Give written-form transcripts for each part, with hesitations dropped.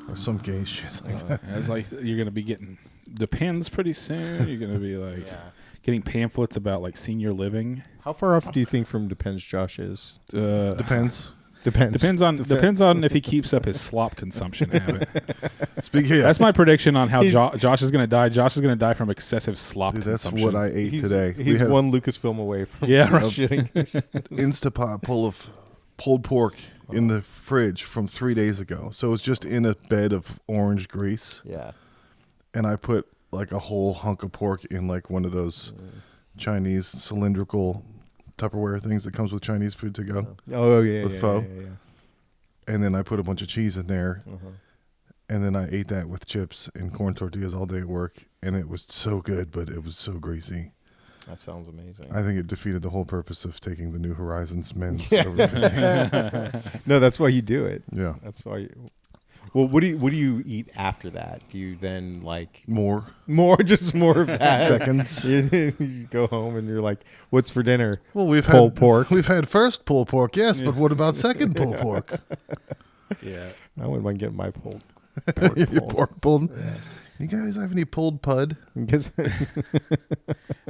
or some gay shit like that. It's like you're gonna be getting Depends pretty soon. You're gonna be like getting pamphlets about like senior living. How far off do you think from Depends Josh is? Depends. Depends on if he keeps up his slop consumption habit. That's my prediction on how Josh is going to die. Josh is going to die from excessive slop consumption. That's what I ate today. He's one Lucasfilm away from shitting. Instapot full of pulled pork in the fridge from 3 days ago. So it's just in a bed of orange grease. Yeah. And I put like a whole hunk of pork in like one of those Chinese cylindrical Tupperware things that comes with Chinese food to go. Oh, yeah. With pho. Yeah. And then I put a bunch of cheese in there. And then I ate that with chips and corn tortillas all day at work. And it was so good, but it was so greasy. That sounds amazing. I think it defeated the whole purpose of taking the New Horizons men's over 50. No, that's why you do it. Yeah. That's why Well, what do you eat after that? Do you then like more, just more of that? Seconds. You go home and you're like, "What's for dinner?" Well, we've pulled had pork. We've had first pulled pork, yes, but what about second pulled pork? Yeah, I wouldn't mind getting my pulled pork pulled. Yeah. You guys have any pulled pud?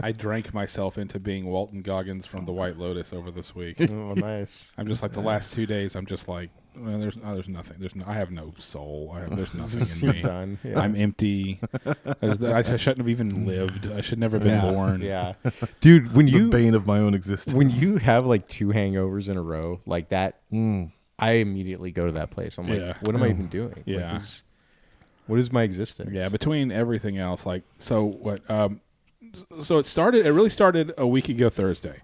I drank myself into being Walton Goggins from the White Lotus over this week. Oh, nice. I'm just like the last 2 days. I'm just like, well, there's nothing. I have no soul. There's nothing in me. Done. Yeah. I'm empty. I shouldn't have even lived. I should never have been born. Yeah, dude. The bane of my own existence. When you have like 2 hangovers in a row like that, I immediately go to that place. I'm like, what am I even doing? Yeah. Like, what is my existence? Yeah, between everything else, like, so what? So it really started a week ago Thursday.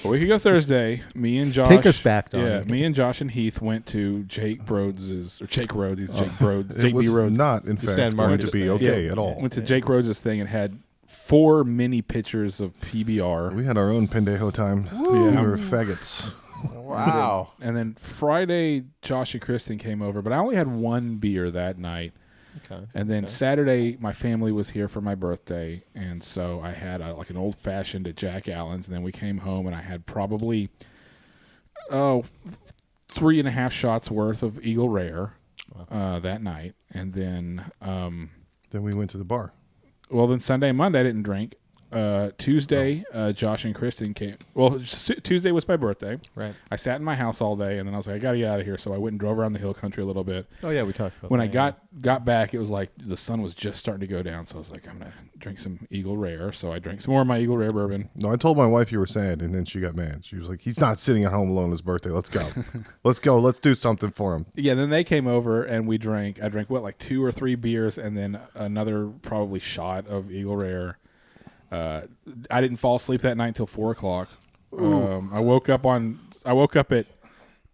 A week ago Thursday, me and Josh. Take us back, Don. Yeah, me and Josh and Heath went to Jake Rhodes', he's Jake Rhodes. It was Rhodes. not, in fact, going to be okay at all. Went to Jake Rhodes' thing and had 4 mini pitchers of PBR. We had our own pendejo time. Yeah. We were faggots. Wow. And then Friday, Josh and Kristen came over, but I only had 1 beer that night. Okay. And then Saturday, my family was here for my birthday, and so I had like an old-fashioned at Jack Allen's, and then we came home, and I had probably 3.5 shots worth of Eagle Rare that night. And then we went to the bar. Well, then Sunday and Monday I didn't drink. Tuesday, Josh and Kristen came. Well, Tuesday was my birthday. Right. I sat in my house all day, and then I was like, I got to get out of here. So I went and drove around the hill country a little bit. Oh, yeah, we talked about when that. I got back, it was like the sun was just starting to go down. So I was like, I'm going to drink some Eagle Rare. So I drank some more of my Eagle Rare bourbon. No, I told my wife you were sad, and then she got mad. She was like, he's not sitting at home alone on his birthday. Let's go. Let's go. Let's do something for him. Yeah, then they came over, and we drank. I drank, like 2 or 3 beers, and then another probably shot of Eagle Rare. I didn't fall asleep that night until 4:00. I woke up at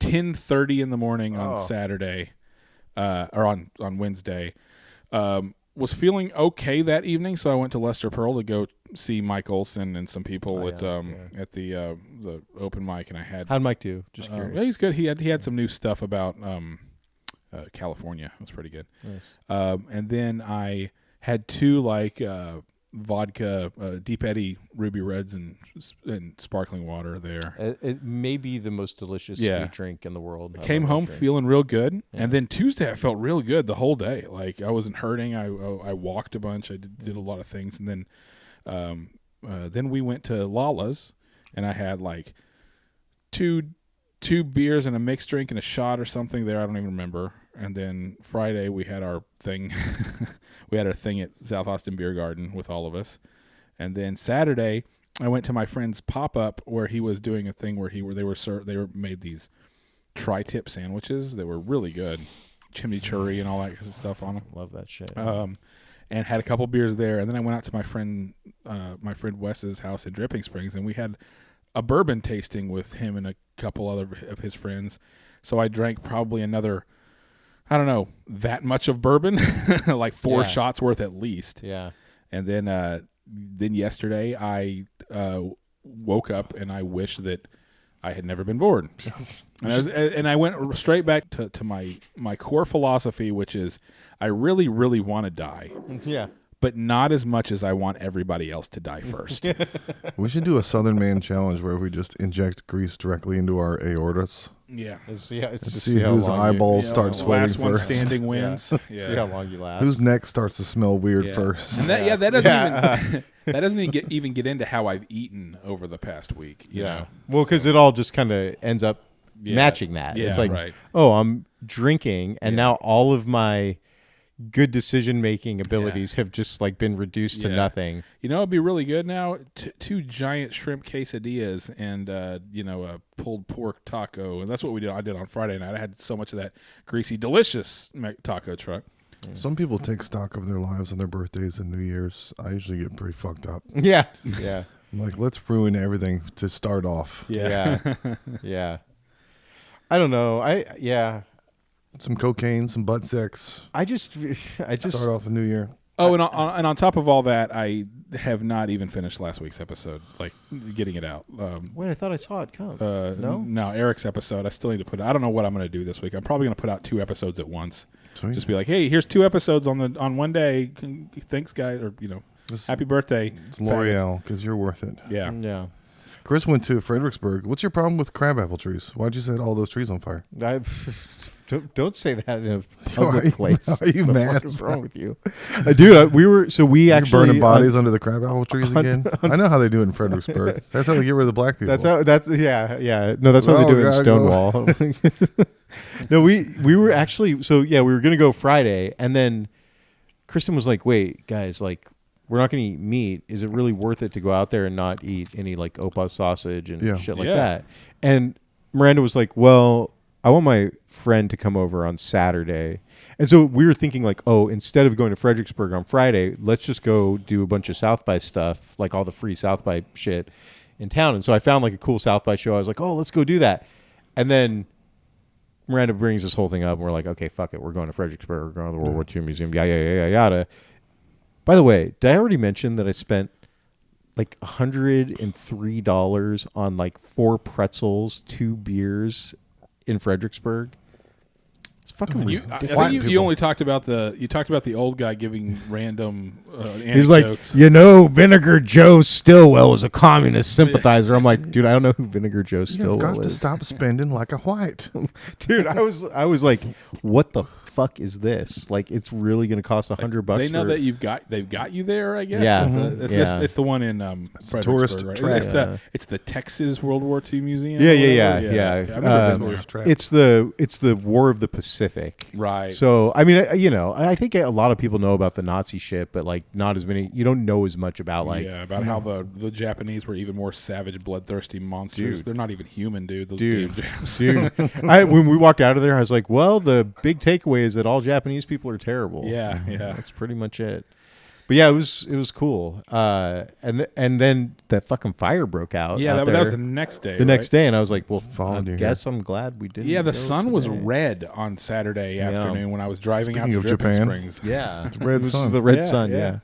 10:30 in the morning on Saturday, or on Wednesday. Was feeling okay that evening, so I went to Lester Pearl to go see Mike Olson and some people at the open mic, and I had. How'd Mike do? Just curious. Yeah, he's good. He had some new stuff about California. It was pretty good. Nice. And then I had 2 vodka, Deep Eddy Ruby Reds and sparkling water there. It may be the most delicious sweet drink in the world. I came home feeling real good, and then Tuesday I felt real good the whole day. Like I wasn't hurting. I walked a bunch. I did a lot of things, and then we went to Lala's, and I had like two beers and a mixed drink and a shot or something there. I don't even remember. And then Friday we had our thing. We had our thing at South Austin Beer Garden with all of us. And then Saturday, I went to my friend's pop-up where he was doing a thing where they made these tri-tip sandwiches that were really good. Chimichurri and all that stuff on them. Love that shit. And had a couple beers there. And then I went out to my friend Wes's house in Dripping Springs, and we had a bourbon tasting with him and a couple other of his friends. So I drank probably another, I don't know, that much of bourbon, like 4 shots worth at least. Yeah. And then yesterday I woke up and I wish that I had never been born. And I went straight back to my core philosophy, which is I really, really want to die. Yeah. but not as much as I want everybody else to die first. We should do a Southern Man challenge where we just inject grease directly into our aortas. Yeah. Let's see, how whose eyeballs start sweating last one first. standing wins. Yeah. See how long you last. Whose neck starts to smell weird Yeah. first. And that doesn't even that doesn't even get into how I've eaten over the past week. You know? Well, because it all just kind of ends up Yeah. matching that. Yeah, It's like, right. oh, I'm drinking, and now all of my good decision making abilities have just like been reduced to Yeah. nothing. You know, it'd be really good now. Two giant shrimp quesadillas and a pulled pork taco, and that's what we did. I did on Friday night. I had so much of that greasy, delicious taco truck. Some people take stock of their lives on their birthdays and New Year's. I usually get pretty fucked up. Yeah, yeah, I'm like, let's ruin everything to start off. yeah, yeah. I don't know. Some cocaine, some butt sex. I just Start off the new year. Oh, and on top of all that, I have not even finished last week's episode, like getting it out. Wait, I thought I saw it come. No, Eric's episode. I still need to put. I don't know what I'm going to do this week. I'm probably going to put out 2 episodes at once. Sweet. Just be like, hey, here's 2 episodes on one day. Thanks, guys, or happy birthday. It's L'Oreal because you're worth it. Yeah. yeah. Chris went to Fredericksburg. What's your problem with crabapple trees? Why'd you set all those trees on fire? Don't say that in a public place. Are you What the mad? fuck is wrong with you, dude? We You're actually burning bodies under the crabapple trees again. I know how they do it in Fredericksburg. That's how they get rid of the black people. No, that's how they do it in Stonewall. No, we were actually we were gonna go Friday, and then Kristen was like, "Wait, guys, like we're not gonna eat meat. Is it really worth it to go out there and not eat any like Opa sausage and shit like that?" And Miranda was like, "Well, I want my friend to come over on Saturday." And so we were thinking like, oh, instead of going to Fredericksburg on Friday, let's just go do a bunch of South by stuff, like all the free South by shit in town. And so I found like a cool South by show. I was like, oh, let's go do that. And then Miranda brings this whole thing up, and we're like, okay, fuck it. We're going to Fredericksburg. We're going to the World War II Museum. Yada. By the way, did I already mention that I spent like $103 on like 4 pretzels, 2 beers in Fredericksburg? It's fucking I think you only talked about the old guy giving random He's like, anecdotes. Vinegar Joe Stillwell was a communist sympathizer. I'm like, dude, I don't know who Vinegar Joe Stillwell You've got to is. stop spending like a white. Dude, I was like, what the fuck is this? Like, it's really going to cost $100. They know that they've got you there, I guess. Yeah. It's the one in tourist Fredericksburg, right? trap. It's the Texas World War II Museum. Yeah. I've never been there. Tourist trap. It's the War of the Pacific. Right. So, I mean, I think a lot of people know about the Nazi shit, but like not as many. You don't know as much about about how the Japanese were even more savage, bloodthirsty monsters. Dude. They're not even human, dude. Those Dude. damn Japs. Dude, when we walked out of there, I was like, well, the big takeaway is that all Japanese people are terrible. Yeah. That's pretty much it. But yeah, it was cool. And then that fucking fire broke out. Yeah, out that was there the next day. the next day, and I was like, well, I Followed you guess I'm glad we didn't. Yeah, the go sun was today. red on Saturday afternoon when I was driving out Speaking to of Dripping Japan. Springs. Yeah, It's red it was sun. the red Yeah, sun. yeah.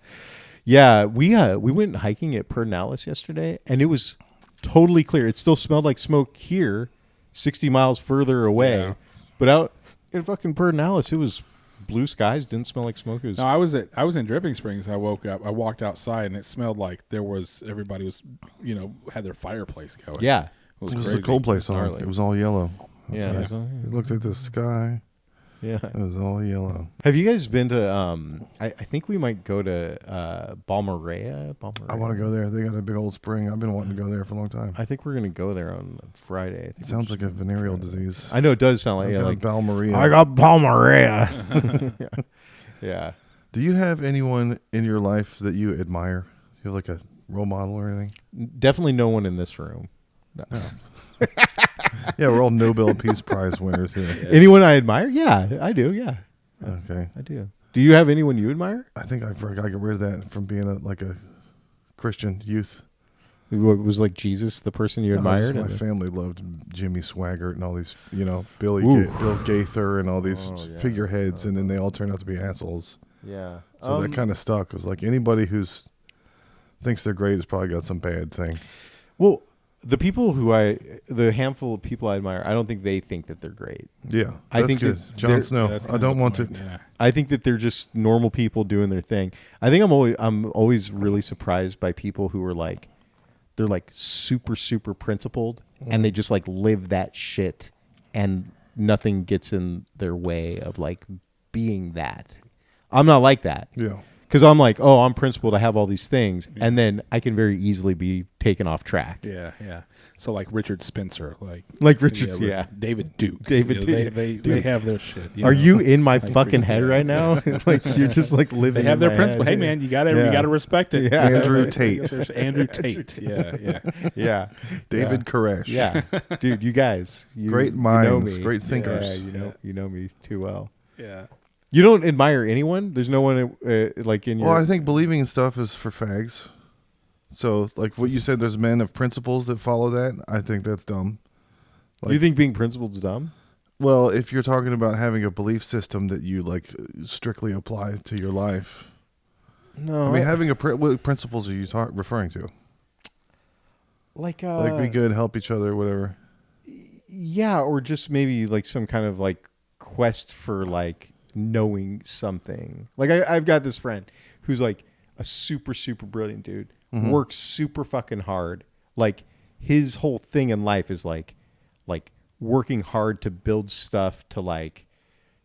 Yeah. We went hiking at Pernalis yesterday, and it was totally clear. It still smelled like smoke here, 60 miles further away, Yeah. but out in fucking Pernalis, it was blue skies. Didn't smell like smoke. It was No, I was in Dripping Springs. I woke up. I walked outside, and it smelled like everybody was, had their fireplace going. yeah, It was It was crazy. a cold place on. gnarly. It was all yellow. yeah. That's right. You looked at the sky. Yeah. It was all yellow. Have you guys been to? I think we might go to Balmorea. I want to go there. They got a big old spring. I've been wanting to go there for a long time. I think we're gonna go there on Friday. I think It sounds like a venereal disease. I know it does sound like I've got like Balmaria. I got Balmorea. Yeah. Do you have anyone in your life that you admire? You have like a role model or anything? Definitely no one in this room. No. Yeah, we're all Nobel Peace Prize winners here. Anyone I admire? Yeah, I do. Yeah, Okay. I do. Do you have anyone you admire? I think I forgot to get rid of that from being a Christian youth. What was like Jesus, the person you admired? My family loved Jimmy Swaggart and all these, Bill Ooh. Gaither and all these Oh, yeah. figureheads, and then they all turned out to be assholes. Yeah. So that kind of stuck. It was like anybody who's thinks they're great has probably got some bad thing. Well, The people the handful of people I admire, I don't think they think that they're great. Yeah, I that's think good. that Jon they're- Snow. That's I kind don't of want the to. point, yeah. I think that they're just normal people doing their thing. I think I'm always really surprised by people who are like, they're like super, super principled and they just like live that shit and nothing gets in their way of like being that. I'm not like that. Yeah. Because I'm like, oh, I'm principled. I have all these things. And then I can very easily be taken off track. Yeah, yeah. So like Richard Spencer, Like Richard, yeah, yeah. David Duke, David you know, Duke. they have their shit. Are know? you in my Like fucking freaking- head yeah. right now? Like you're just like living. They have in their my principle. head. Hey man, you gotta Yeah. respect it. Yeah. Andrew Tate. Andrew Tate. Yeah, yeah. Yeah. David Koresh. Yeah, dude, you guys, Great you know minds, me. great thinkers. Yeah, you know me too well. Yeah. You don't admire anyone. There's no one like in your. Well, I think believing in stuff is for fags. So, like what you said, there's men of principles that follow that. I think that's dumb. you think being principled is dumb? Well, if you're talking about having a belief system that you like strictly apply to your life, No, I mean, having what principles are you referring to? like Be good, help each other, whatever. yeah, or just maybe like some kind of like quest for like knowing something. Like I've got this friend who's like a super, super brilliant dude, works super fucking hard. Like his whole thing in life is like working hard to build stuff to like,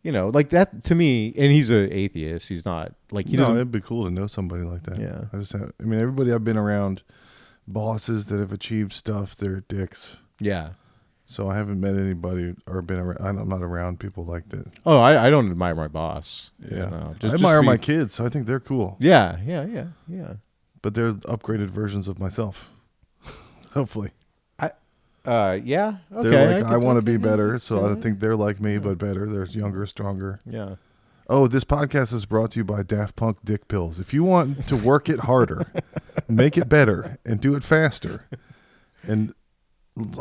you know, like that to me. And he's an atheist. He's not like he doesn't. It'd be cool to know somebody like that. Yeah. I mean, everybody I've been around, bosses that have achieved stuff, they're dicks. Yeah. So I haven't met anybody or been around. I'm not around people like that. Oh, I don't admire my boss. Yeah, No, I admire be- my kids. So I think they're cool. Yeah. But they're upgraded versions of myself. Hopefully, Yeah. Okay. they're like I could want to take be it. better. So I alright. think they're like me, but better. They're younger, stronger. Yeah. Oh, this podcast is brought to you by Daft Punk Dick Pills. If you want to work it harder, make it better, and do it faster, and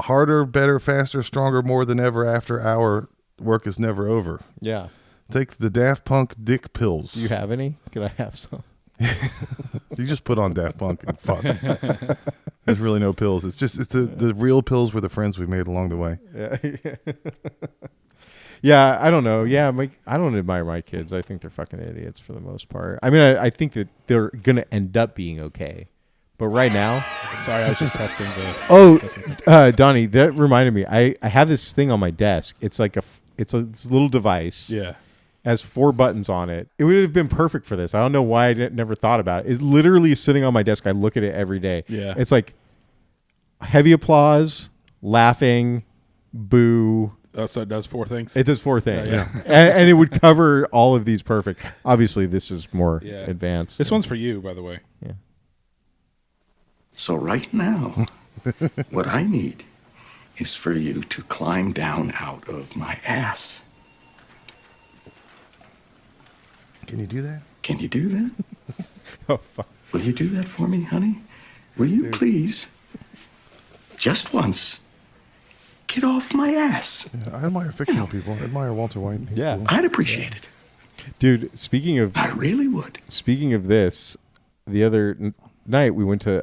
harder, better, faster, stronger, more than ever after our work is never over. Yeah. Take the Daft Punk Dick Pills. Do you have any? Could I have some? You just put on Daft Punk and fuck. There's really no pills. It's the real pills were the friends we made along the way. Yeah. Yeah, I don't know. Yeah, I don't admire my kids. I think they're fucking idiots for the most part. I mean, I think that they're gonna end up being okay, but right now, Sorry, I was just testing the. Donnie, that reminded me. I have this thing on my desk. It's like it's a little device. Yeah. Has 4 buttons on it. It would have been perfect for this. I don't know why I never thought about it. It literally is sitting on my desk. I look at it every day. Yeah. It's like heavy applause, laughing, boo. Oh, so it does 4 things. It does 4 things. Yeah. And it would cover all of these perfect. Obviously, this is more Yeah. advanced. This one's for you, by the way. Yeah. So right now, what I need is for you to climb down out of my ass. Can you do that? Can you do that? Oh, fuck. Will you do that for me, honey? Will you please, just once, get off my ass? Yeah, I admire fictional people. I admire Walter White. He's Yeah. cool. I'd appreciate it. Dude, speaking of I really would. this, the other night we went to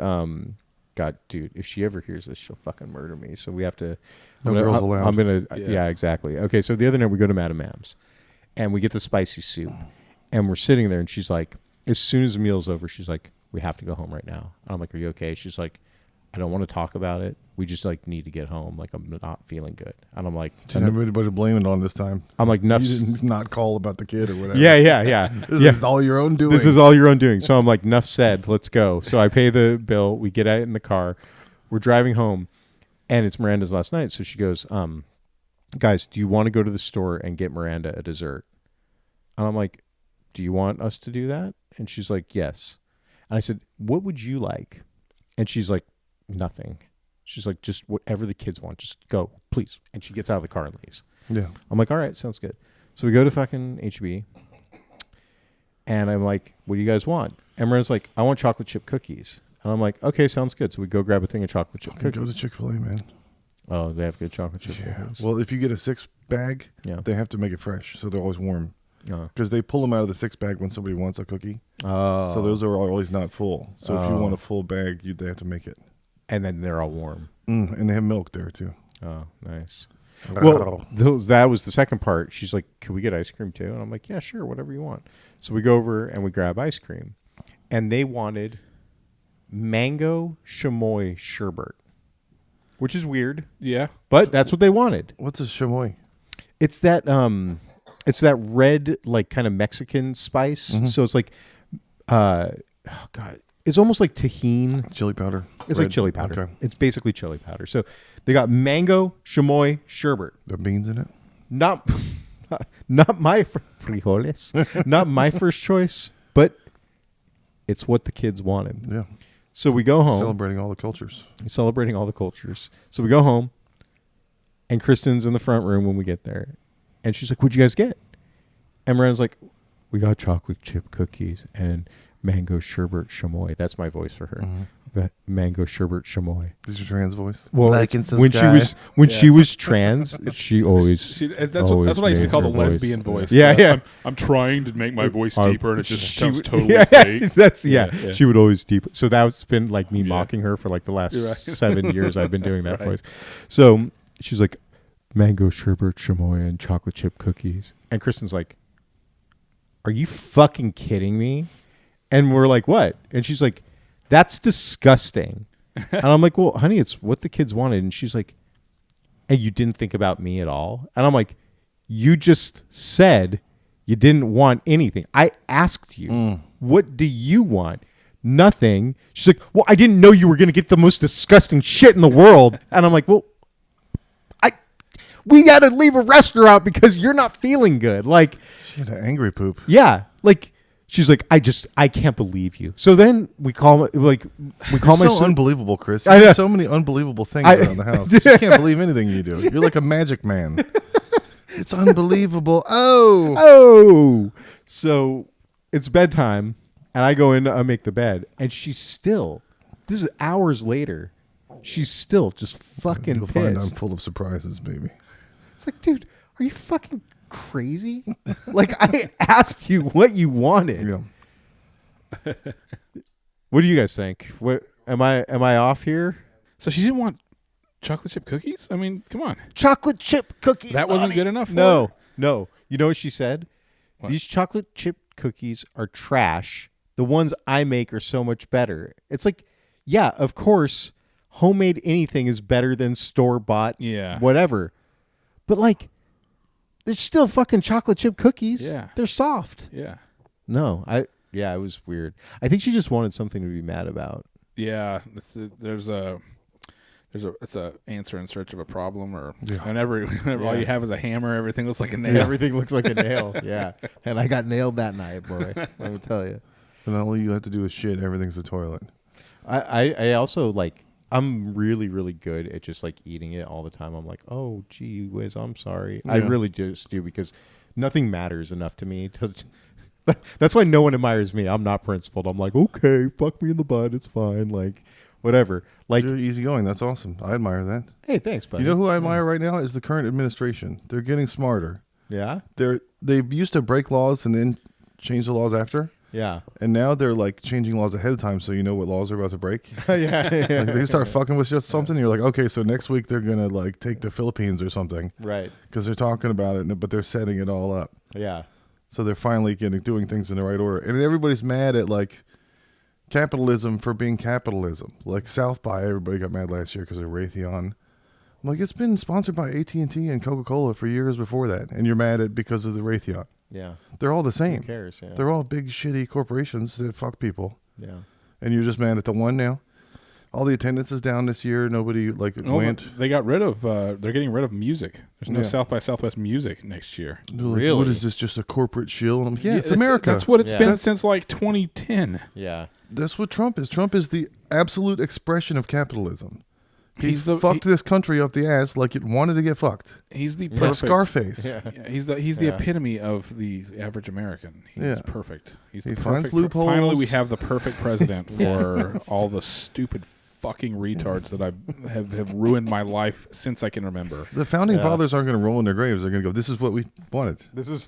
God, dude, if she ever hears this, she'll fucking murder me. So we have to. No girls allowed. I'm gonna. Yeah. Yeah, exactly. Okay, so the other night we go to Madame M's, and we get the spicy soup, and we're sitting there, and she's like, as soon as the meal's over, she's like, we have to go home right now. And I'm like, are you okay? She's like, I don't want to talk about it. We just like need to get home. Like I'm not feeling good. And I'm like, Didn't have anybody to blame it on this time. I'm like, You nuff's. didn't not call about the kid or whatever. Yeah. This Yeah. is all your own doing. This is all your own doing. So I'm like, enough said. Let's go. So I pay the bill. We get out in the car. We're driving home, and it's Miranda's last night. So she goes, guys, do you want to go to the store and get Miranda a dessert? And I'm like, do you want us to do that? And she's like, yes. And I said, what would you like? And she's like, nothing. She's like, just whatever the kids want. Just go, please. And she gets out of the car and leaves. Yeah. I'm like, all right, sounds good. So we go to fucking HB, and I'm like, what do you guys want? And Miranda's like, I want chocolate chip cookies. And I'm like, okay, sounds good. So we go grab a thing of chocolate chip Go cookies. to Chick-fil-A, man. Oh, they have good chocolate chip Yeah. cookies. Well, if you get a 6-bag, Yeah. they have to make it fresh, so they're always warm. Oh. Because they pull them out of the 6-bag when somebody wants a cookie. Oh. So those are always not full. So if you Oh. want a full bag, they have to make it. And then they're all warm. And they have milk there too. Oh, nice. Well, that was the second part. She's like, "Could we get ice cream too?" And I'm like, "Yeah, sure, whatever you want." So we go over and we grab ice cream, and they wanted mango chamoy sherbet, which is weird, Yeah. but that's what they wanted. What's a chamoy? It's that red, like, kind of Mexican spice. So it's like, oh God, it's almost like tahini. Chili powder. It's like chili powder. Okay. It's basically chili powder. So they got mango chamoy sherbet. The beans in it. Not my frijoles. Not my first choice, but it's what the kids wanted. Yeah. So we go home. Celebrating all the cultures. Celebrating all the cultures. So we go home, and Kristen's in the front room when we get there. And she's like, "What'd you guys get?" And Miranda's like, "We got chocolate chip cookies and mango sherbet chamoy." That's my voice for her. Mango sherbet chamoy. This is your trans voice. Well, Like and when she was trans, she always That's what I used to call the made her lesbian voice. Yeah, yeah. I'm trying to make my voice deeper, and it just She sounds would- totally yeah, fake. That's Yeah. She would always deep. So that's been like me mocking her for like the last You're right. 7 years. I've been doing that Right. voice. So she's like, mango sherbet chamoy and chocolate chip cookies, and Kristen's like, "Are you fucking kidding me?" And we're like, "What?" And she's like, "That's disgusting." And I'm like, "Well, honey, it's what the kids wanted." And she's like, "And you didn't think about me at all?" And I'm like, "You just said you didn't want anything. I asked you, what do you want?" "Nothing." She's like, "Well, I didn't know you were going to get the most disgusting shit in the world." And I'm like, "Well, we got to leave a restaurant because you're not feeling good." Like, She had an angry poop. yeah, like she's like, I can't believe you." So then we call my So son. unbelievable, Chris. I You know. do so many unbelievable things around the house. You can't believe anything you do. You're like a magic man. It's unbelievable. Oh, so it's bedtime, and I go in to make the bed, and she's still. This is hours later. She's still just fucking You'll find I'm pissed. full of surprises, baby. It's like, dude, are you fucking crazy? Like, I asked you what you wanted. Yeah. What do you guys think? What am I off here? So she didn't want chocolate chip cookies? I mean, come on. Chocolate chip cookies. That wasn't good enough for No, her? no. You know what she said? What? These chocolate chip cookies are trash. The ones I make are so much better. It's like, yeah, of course, homemade anything is better than store-bought Yeah. whatever. But like, they're still fucking chocolate chip cookies. Yeah. They're soft. Yeah. No, it was weird. I think she just wanted something to be mad about. Yeah. It's a answer in search of a problem, or Yeah. whenever all Yeah. you have is a hammer, everything looks like a nail. Everything looks like a nail. Yeah. And I got nailed that night, boy. Let me tell you. And all you have to do is shit. Everything's a toilet. I also like, I'm really, really good at just like eating it all the time. I'm like, oh, gee whiz, I'm sorry. I Yeah. really just do, because nothing matters enough to me. That's why no one admires me. I'm not principled. I'm like, okay, fuck me in the butt. It's fine. Like, whatever. Like, You're easygoing. That's awesome. I admire that. hey, thanks, buddy. You know who I admire right now is the current administration. They're getting smarter. Yeah? They used to break laws and then change the laws after. Yeah. And now they're like changing laws ahead of time so you know what laws they're about to break. yeah. Like they start fucking with just something. You're like, okay, so next week they're going to like take the Philippines or something Right. because they're talking about it, but they're setting it all up. Yeah. So they're finally doing things in the right order. And everybody's mad at like capitalism for being capitalism. Like South by, everybody got mad last year because of Raytheon. I'm like, it's been sponsored by AT&T and Coca-Cola for years before that. And you're mad at because of the Raytheon. Yeah. They're all the Who same. cares? Yeah. They're all big shitty corporations that fuck people. Yeah. And you're just mad at the one now. All the attendance is down this year. Nobody went. They got rid of. They're getting rid of music. There's no Yeah. South by Southwest music next year. They're like, Really? what is this? Just a corporate shill? And I'm like, yeah, it's America. That's what it's Yeah. been That's- since like 2010. Yeah. That's what Trump is. Trump is the absolute expression of capitalism. He He's the fucked this country up the ass like it wanted to get fucked. He's the Like perfect Scarface. Yeah. Yeah, he's the Yeah. epitome of the average American. He's Yeah. perfect. He's He the finds perfect. loopholes. Finally, we have the perfect president for all the stupid fucking retards that have ruined my life since I can remember. The founding fathers aren't going to roll in their graves. They're going to go, this is what we wanted.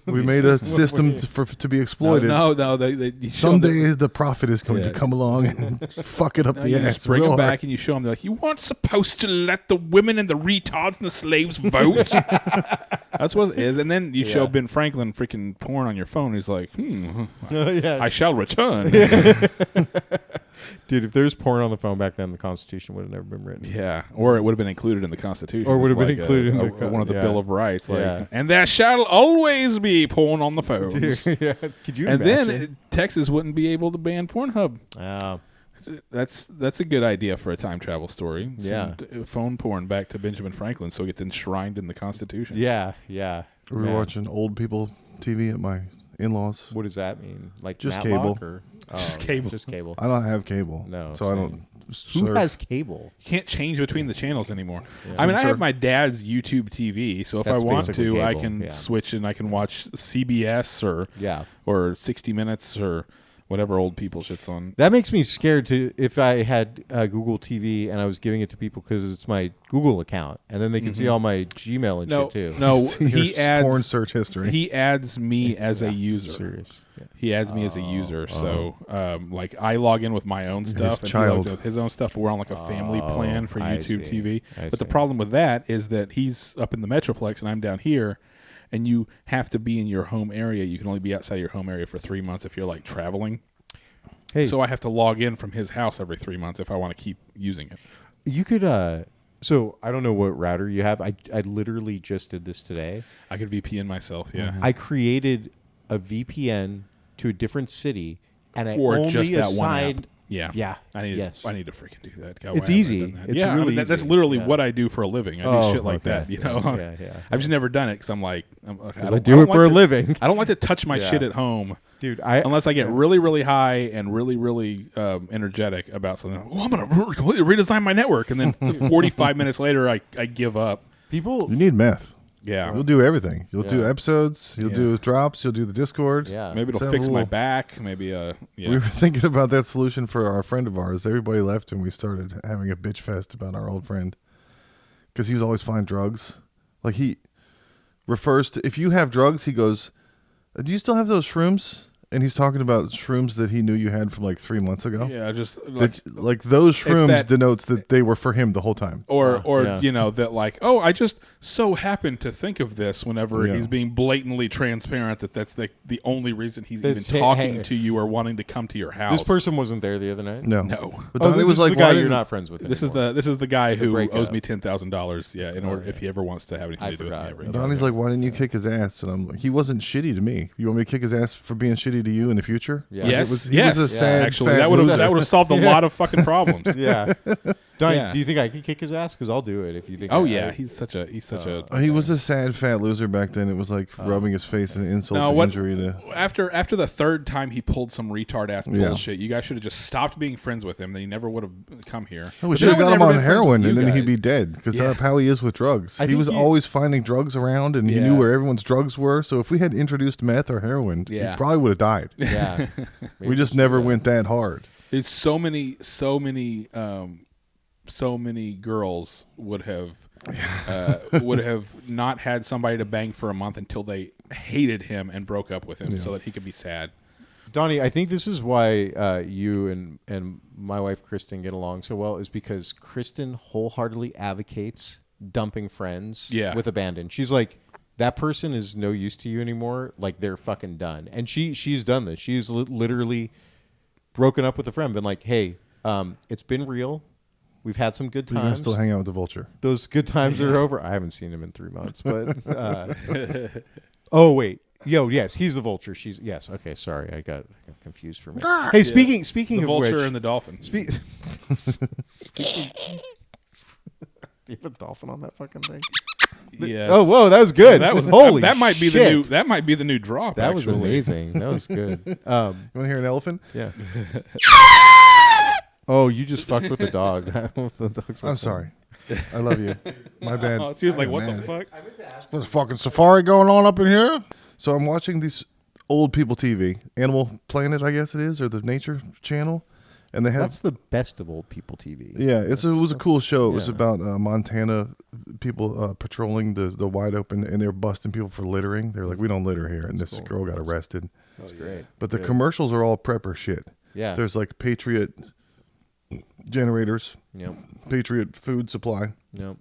We made a system to be exploited. No, you show them Someday the prophet is going to come along and fuck it up the you ass. just bring real them hard. back and you show them, they're like, you weren't supposed to let the women and the retards and the slaves vote. That's what it is. And then you show Ben Franklin freaking porn on your phone. He's like, I shall return. Dude, if there's porn on the phone back then, the Constitution would have never been written. Yeah, or it would have been included in the Constitution. Or would have been It's like included in one of the yeah. Bill of Rights. Like, Yeah. and there shall always be porn on the phones. Dude, yeah. Could you And imagine? then Texas wouldn't be able to ban Pornhub. Oh. That's a good idea for a time travel story. Yeah. Send phone porn back to Benjamin Franklin so it gets enshrined in the Constitution. Yeah. We were Man. watching old people TV at my in-laws. What does that mean? Like Just Matlock cable. Or, Just cable. Just cable. I don't have cable. No, So I same. don't Who surf. has cable? You can't change between the channels anymore. I mean, I Sure. have my dad's YouTube TV, so if That's I want basically to, I cable, can yeah. switch and I can watch CBS Yeah. or 60 Minutes or whatever old people shit's on. That makes me scared to if I had Google TV and I was giving it to people because it's my Google account, and then they can see all my Gmail and No, shit too. no, See your he adds porn search history. He adds me as a user. Serious. Yeah. He adds me as a user, so like I log in with my own stuff, and he child. logs in with his own stuff. But we're on like a family plan for I YouTube see. TV. I But the see. problem with that is that he's up in the Metroplex and I'm down here, and you have to be in your home area. You can only be outside your home area for 3 months if you're like traveling. Hey, So I have to log in from his house every 3 months if I want to keep using it. you could. So I don't know what router you have. I literally just did this today. I could VPN myself, yeah. I created a VPN to a different city, and I Or only just that one app. assigned. Yeah, Yeah. I need Yes. to freaking do that. God, It's why haven't I easy. done that? It's yeah, I mean, really that's easy. literally Yeah. what I do for a living. I do Oh, shit like okay. that. You know, Yeah. I've just never done it because I'm like, I do it for a living. I don't like to touch my Yeah. shit at home Dude, unless I get really, really high and really, really energetic about something. Oh, I'm gonna completely redesign my network, and then 45 minutes later, I give up. people. You need meth. Yeah, You'll do everything. You'll do Yeah. episodes. You'll Yeah. do drops. You'll do the Discord. Yeah. maybe it'll Sam fix my Rule. back. Maybe yeah. We were thinking about that solution for our friend of ours. Everybody left and we started having a bitch fest about our old friend because he was always find drugs. Like he refers to, if you have drugs, he goes, do you still have those shrooms? And he's talking about shrooms that he knew you had from like 3 months ago. Yeah, just Like those shrooms that- denotes that they were for him the whole time. or yeah. you know that like, oh, I just so happened to think of this whenever Yeah. he's being blatantly transparent that that's the only reason he's That's- even talking hey. to you or wanting to come to your house. This person wasn't there the other night. No. No. But Oh, Donnie this was is like, the guy why you're didn't- not friends with. This anymore. is the guy who breakup. owes me $10,000. Yeah, in order yeah. if he ever wants to have anything I to do with me forgot. ever. Okay. Donnie's like, why didn't you kick his ass? And I'm like, he wasn't shitty to me. You want me to kick his ass for being shitty to you in the future? Yeah. Like, Yes, He was yes. a sad, Actually, fat that would loser. have solved a lot of fucking problems. Yeah. Donnie, Yeah. do you think I could kick his ass? Because I'll do it if you think. Oh I- yeah, he's such a He was a sad fat loser back then. It was like rubbing his face in insult No, to what- injury to. after the third time he pulled some retard ass Yeah. bullshit. You guys should have just stopped being friends with him. Then he never would have come here. We But should have then I got him would on never been friends heroin with and you then he'd guys. be dead because Yeah. that's how he is with drugs. I He think was you- always finding drugs around and he Yeah. knew where everyone's drugs were. So if we had introduced meth or heroin, Yeah. he probably would have died. Yeah. We just never went that hard. It's so many girls would have not had somebody to bang for a month until they hated him and broke up with him so that he could be sad. Donnie, I think this is why you and my wife Kristen get along so well is because Kristen wholeheartedly advocates dumping friends Yeah. with abandon. She's like, that person is no use to you anymore. Like they're fucking done. And she's done this. She's literally broken up with a friend, been like, hey, it's been real. We've had some good You guys times. still hang out with the vulture. Those good times are over. I haven't seen him in 3 months, but oh wait, yes, he's the vulture. She's yes. Okay, sorry, I got confused for a minute. Hey, speaking The of vulture which, and the dolphin. do you have a dolphin on that fucking thing? Yeah. Oh, whoa, that was good. That was holy. that might be shit. the new that might be the new drop. That was actually. amazing. That was good. You want to hear an elephant? Yeah. Oh, you just fucked with the dog. The dog's I'm sorry. I love you. My bad. Oh, she was like, "What Man. the fuck?" There's fucking safari going on up in here. So I'm watching these old people TV, Animal Planet, I guess it is, or the Nature Channel, And they have That's the best of old people TV. Yeah, it was a cool show. It was yeah. about Montana people patrolling the wide open, and they were busting people for littering. They're like, we don't litter here, and That's this cool. girl got arrested. That's great. But the Good. commercials are all prepper shit. Yeah. There's like Patriot generators, Yep. Patriot food supply, Yep.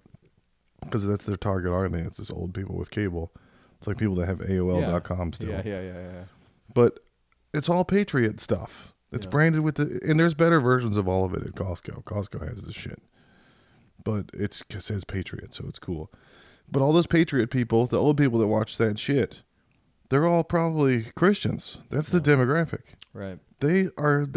because that's their target audience is old people with cable. It's like people that have AOL.com still. Yeah. But it's all Patriot stuff. It's Yeah. branded with and there's better versions of all of it at Costco. Costco has this shit. But it says Patriot, so it's cool. But all those Patriot people, the old people that watch that shit, they're all probably Christians. That's the demographic. Right. They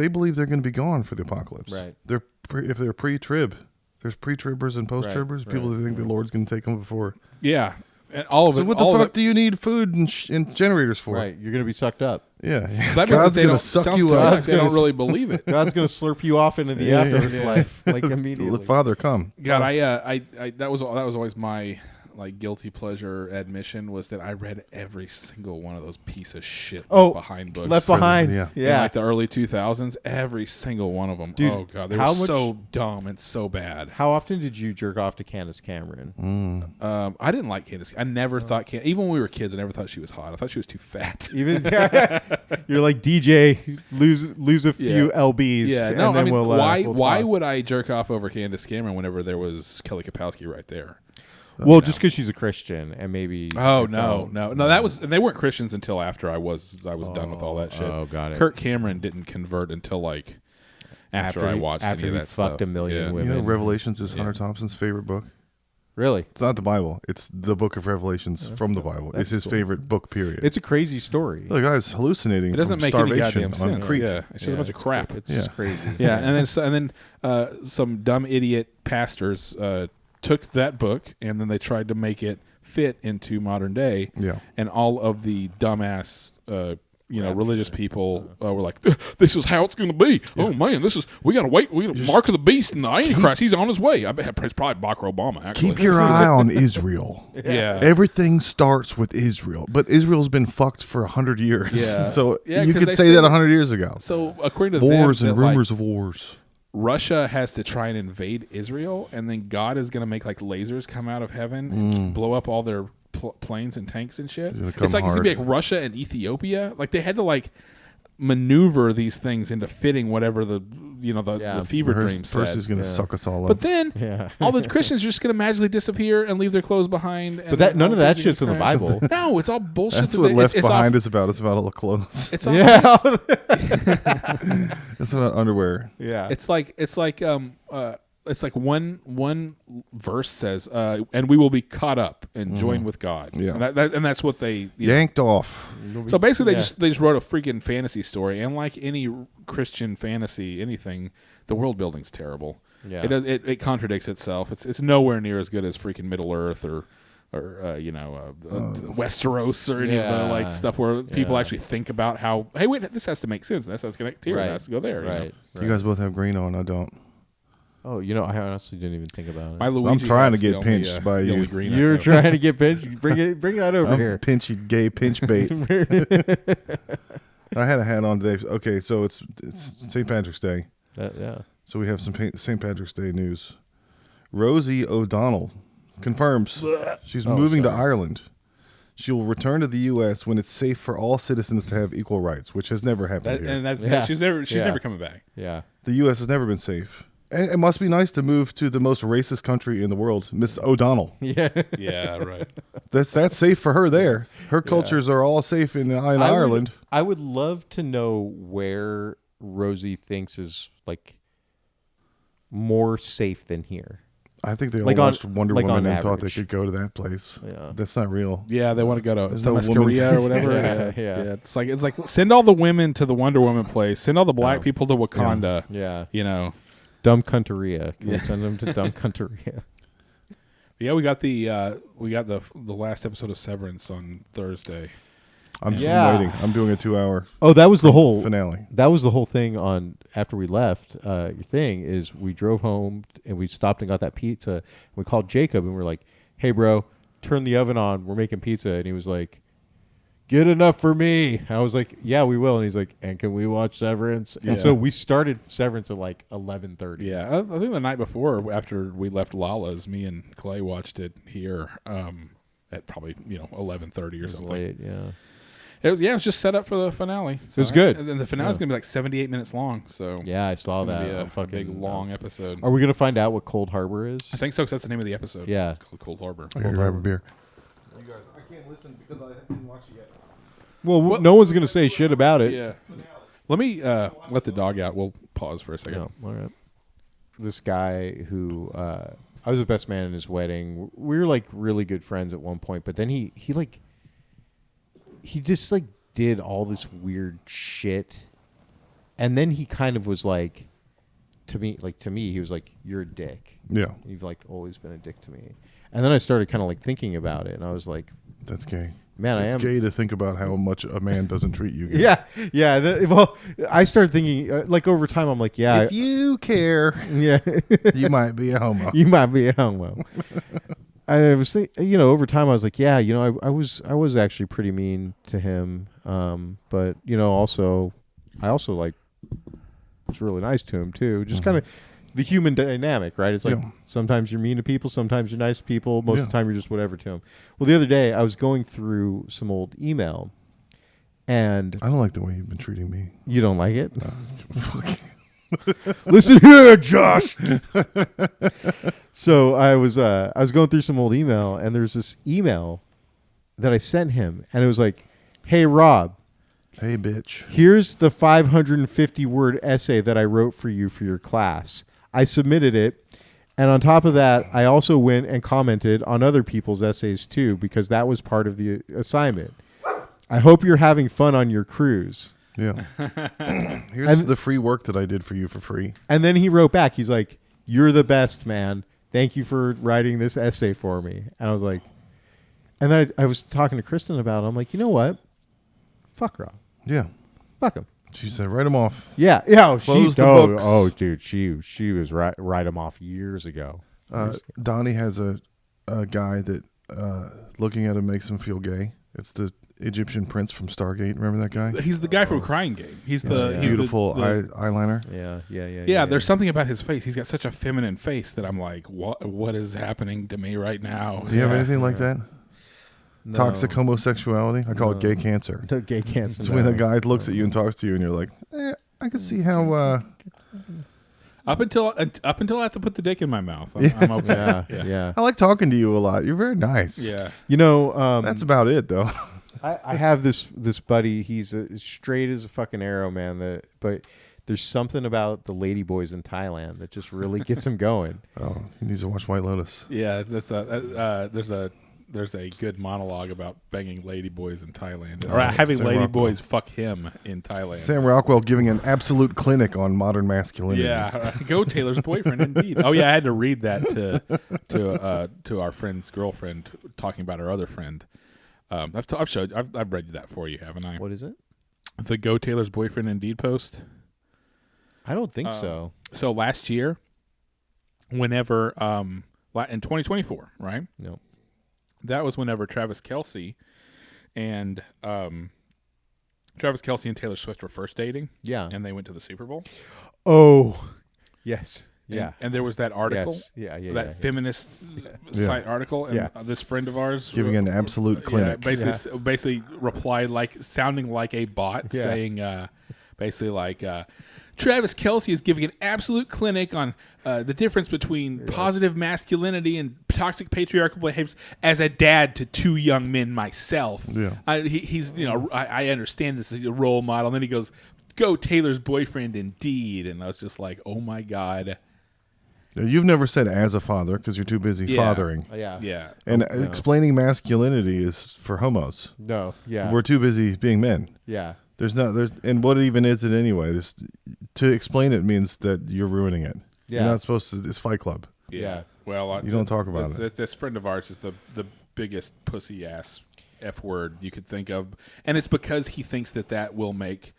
believe they're going to be gone for the apocalypse. Right. If they're pre-trib, there's pre-tribbers and post-tribbers. People that think the Lord's going to take them before. Yeah, and all of So it. what the all of fuck it- do you need food and generators for? Right. You're gonna be sucked up. Yeah. That means that God's they going don't to suck sounds you to me up. like they don't really believe it. God's gonna slurp you off into the afterlife like immediately. Father, come. God, I that was always my like guilty pleasure admission was that I read every single one of those piece of shit Left Behind books. Left Behind. Yeah. In like the early 2000s, every single one of them. Dude, oh god, they how were much- so dumb and so bad. How often did you jerk off to Candace Cameron? I didn't like Candace. I never thought even when we were kids, I never thought she was hot. I thought she was too fat. Even you're like DJ, lose a few lbs. Yeah, and no, then I mean, we'll, why talk. would I jerk off over Candace Cameron whenever there was Kelly Kapowski right there? Well, just because she's a Christian and maybe. Oh I no, felt- that was, and they weren't Christians until after I was done with all that shit. Oh, got it. Kirk Cameron didn't convert until like after I watched after any he of that fucked stuff. a million Yeah. women. You know, Revelations is Yeah. Hunter Thompson's favorite book. Really, It's not the Bible. It's the book of Revelations from the Bible. That's It's his cool. favorite book, period. it's a crazy story. the guy's hallucinating It doesn't from make any starvation goddamn on sense. Crete. Yeah, it's just a bunch of crap. It's just crazy. Yeah, and then some dumb idiot pastors took that book and then they tried to make it fit into modern day. Yeah. And all of the dumbass, religious people were like, "This is how it's going to be." Yeah. Oh man, we got to wait. We got mark of the beast and the Antichrist. He's on his way. I bet it's probably Barack Obama. Actually, Keep your eye on Israel. Yeah. Everything starts with Israel, but Israel's been fucked for 100 years. Yeah. So Yeah, you 'cause could they say say that that- 100 years ago. So according to Wars them, and that, like, rumors of wars. Russia has to try and invade Israel, and then God is going to make like lasers come out of heaven and blow up all their planes and tanks and shit. He's gonna It's come like it's going to be hard. like Russia and Ethiopia. Like they had to like maneuver these things into fitting whatever the fever dream said. Percy's going to suck us all up. But then Yeah. all the Christians are just going to magically disappear and leave their clothes behind. And But that then none all of that things shit's in the crash. Bible. No, it's all bullshit. That's that what they- Left it's Behind off, is about. It's about all the clothes. It's all Yeah. It's about underwear. Yeah. It's like one verse says, "And we will be caught up and joined with God." Yeah. and that's what they. You know. Yanked off. So basically, Yeah. they just wrote a freaking fantasy story, and like any Christian fantasy, anything, the world building's terrible. Yeah. It contradicts itself. It's nowhere near as good as freaking Middle Earth or Westeros or any of the Yeah. like stuff where people Yeah. actually think about how, hey, wait, this has to make sense. This has to connect here. Right. It has to go there. you know? Right. You guys both have green on. I don't. Oh, I honestly didn't even think about it. My Luigi trying to hat's get the only, pinched by the you. only green I You're have. trying to get pinched. Bring that over I'm here. pinchy gay pinch bait. I had a hat on today. Okay, so it's St. Patrick's Day. Yeah. So we have some St. Patrick's Day news. Rosie O'Donnell confirms she's moving to Ireland. She will return to the U.S. when it's safe for all citizens to have equal rights, which has never happened here. And that's Yeah. she's never Yeah. coming back. Yeah. The U.S. has never been safe. And it must be nice to move to the most racist country in the world, Miss O'Donnell. Yeah. Yeah, right. That's safe for her there. Her cultures are all safe in Ireland. I would love to know where Rosie thinks is like more safe than here. I think they all Like on- watched Wonder like Woman on and thought they average. could go to that place. Yeah. That's not real. Yeah, they want to go to There's the no Masqueria woman- or whatever. Yeah. It's like send all the women to the Wonder Woman place. Send all the black people to Wakanda. Yeah. You know. Dumb Cunteria. Can we send them to Dumb Cunteria? Yeah, we got the last episode of Severance on Thursday. I'm just Yeah. waiting. I'm doing a 2-hour Oh, that was the whole finale. That was the whole thing on after we left. Your thing is we drove home and we stopped and got that pizza. And we called Jacob and we're like, "Hey, bro, turn the oven on. We're making pizza." And he was like, good enough for me. I was like, yeah, we will. And he's like, and can we watch Severance? Yeah. And so we started Severance at like 11:30. Yeah, I think the night before, after we left Lala's, me and Clay watched it here at probably 11:30 or something. Late, yeah. It was just set up for the finale. So It was good. And then the finale's gonna be like 78 minutes long. So Yeah, I saw it's gonna that. be a big long episode. Are we gonna find out what Cold Harbor is? I think so, because that's the name of the episode. Yeah. Cold Harbor. I gotta grab a beer. You guys, I can't listen because I didn't watch it yet. Well, no one's gonna say shit about it. Yeah. Let me let the dog out. We'll pause for a second. No, all right. This guy who I was the best man in his wedding. We were like really good friends at one point, but then he just like did all this weird shit, and then he kind of was like, to me, he was like, "You're a dick. Yeah, You've like always been a dick to me." And then I started kind of like thinking about it, and I was like, that's gay. "Man, It's I am gay to think about how much a man doesn't treat you. Gay. yeah." Well, I started thinking like over time, I'm like, "Yeah, If you care, yeah." you might be a homo. You might be a homo. I was thinking, over time I was like, yeah, I was actually pretty mean to him. But I also like was really nice to him too. Just kind of the human dynamic, right? It's like sometimes you're mean to people, sometimes you're nice to people. Most of the time you're just whatever to them. Well, the other day I was going through some old email, and I don't like the way you've been treating me. you don't like it. Fuck. Listen here, Josh. So I was going through some old email, and there's this email that I sent him, and it was like, "Hey Rob, Hey, bitch. here's the 550 word essay that I wrote for you for your class. I submitted it, and on top of that, I also went and commented on other people's essays too, because that was part of the assignment. I hope you're having fun on your cruise." Yeah. Here's the free work that I did for you for free. And then he wrote back. He's like, "You're the best, man. Thank you for writing this essay for me." And I was like, and then I was talking to Kristen about it. I'm like, you know what? Fuck Rob. Yeah. Fuck him. She said, write him off. Yeah. Yeah. Oh, Close the books. Oh, dude. She was write him off years ago. Donnie has a guy that looking at him makes him feel gay. It's the Egyptian prince from Stargate. Remember that guy? He's the guy from Crying Game. He's the he's Beautiful the eyeliner. Yeah. There's something about his face. He's got such a feminine face that I'm like, what is happening to me right now? Do you have anything like that? No. Toxic homosexuality? I call it gay cancer. No, gay cancer. It's when a guy looks at you and talks to you, and you're like, I can see how. Up until I have to put the dick in my mouth, I'm okay. Yeah. I like talking to you a lot. You're very nice. Yeah. That's about it, though. I have this buddy. He's straight as a fucking arrow, man. But there's something about the lady boys in Thailand that just really gets him going. Oh, he needs to watch White Lotus. Yeah, there's a good monologue about banging ladyboys in Thailand, or having Sam ladyboys fuck him in Thailand. Sam Rockwell giving an absolute clinic on modern masculinity. Yeah, go Taylor's boyfriend, indeed. Oh yeah, I had to read that to our friend's girlfriend, talking about her other friend. I've read that for you, haven't I? What is it? The Go Taylor's boyfriend Indeed post. I don't think so. So last year, whenever in 2024, right? No. That was whenever Travis Kelce and Taylor Swift were first dating. Yeah. And they went to the Super Bowl. Oh, yes. Yeah. And there was that article. Yes. Yeah. That feminist site article. And this friend of ours Giving an absolute clinic. Basically replied sounding like a bot, saying basically like Travis Kelce is giving an absolute clinic on the difference between positive masculinity and toxic patriarchal behaviors as a dad to two young men myself. Yeah. He's I understand this is a role model. And then he goes, "Go Taylor's boyfriend, Indeed." And I was just like, oh my God. You've never said as a father because you're too busy fathering. Yeah. And explaining masculinity is for homos. No. Yeah. We're too busy being men. Yeah. And what even is it anyway? To explain it means that you're ruining it. Yeah. You're not supposed to. It's Fight Club. Yeah. Well, you don't talk about it. This friend of ours is the biggest pussy ass F word you could think of, and it's because he thinks that will make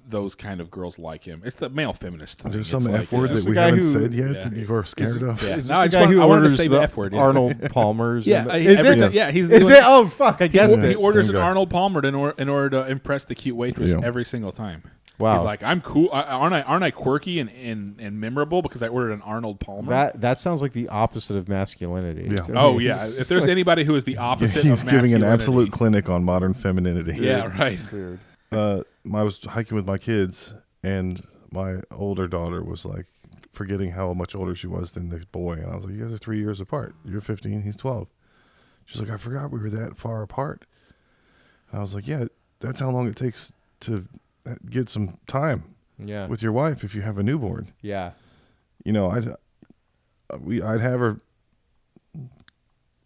those kind of girls like him. It's the male feminist thing. Is there It's some like, F word it's that just- we the guy haven't who- said yet Yeah. that you are scared of? Yeah. Is No, this I the guy who wanted to orders say the F word. Yeah. Arnold Palmers? Yeah, and- every is time- it? yeah, he's Is doing- it? Oh fuck! I guessed He it. orders Same an guy. Arnold Palmer in order to impress the cute waitress Yeah. every single time. Wow. He's like, I'm cool. Aren't I quirky and memorable because I ordered an Arnold Palmer? That sounds like the opposite of masculinity. Yeah. to me. Oh yeah. It's If there's like- anybody who is the opposite He's of giving an masculinity- absolute clinic on modern femininity. Yeah, right. weird. I was hiking with my kids, and my older daughter was like forgetting how much older she was than the boy, and I was like, "You guys are 3 years apart. You're 15, he's 12." She's like, "I forgot we were that far apart." And I was like, "Yeah, that's how long it takes to get some time Yeah. with your wife if you have a newborn." Yeah. You know, I'd have her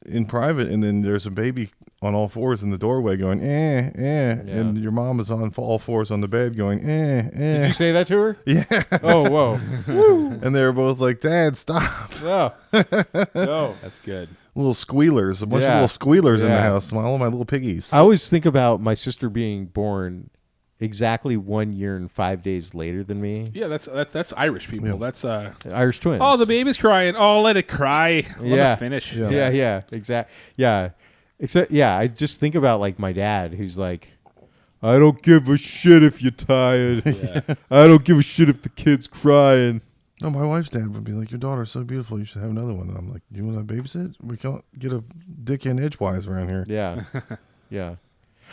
in private, and then there's a baby on all fours in the doorway going and your mom is on all fours on the bed going Did you say that to her? yeah, Oh, whoa. and they were both like, "Dad, stop!" No. No. That's good. Little squealers, a bunch of Yeah. little squealers in the Yeah. house. All my little piggies. I always think about my sister being born exactly 1 year and 5 days later than me. Yeah, that's Irish people. Yeah. That's Irish twins. oh, the baby's crying. Oh, let it cry. Let Yeah. it finish. Yeah. Yeah, exactly. Yeah. Except, yeah, I just think about like my dad who's like, I don't give a shit if you're tired. Yeah. I don't give a shit if the kid's crying. No, my wife's dad would be like, "Your daughter's so beautiful. You should have another one." And I'm like, "Do you want to babysit? We can't get a dick in edgewise around here." Yeah. Yeah.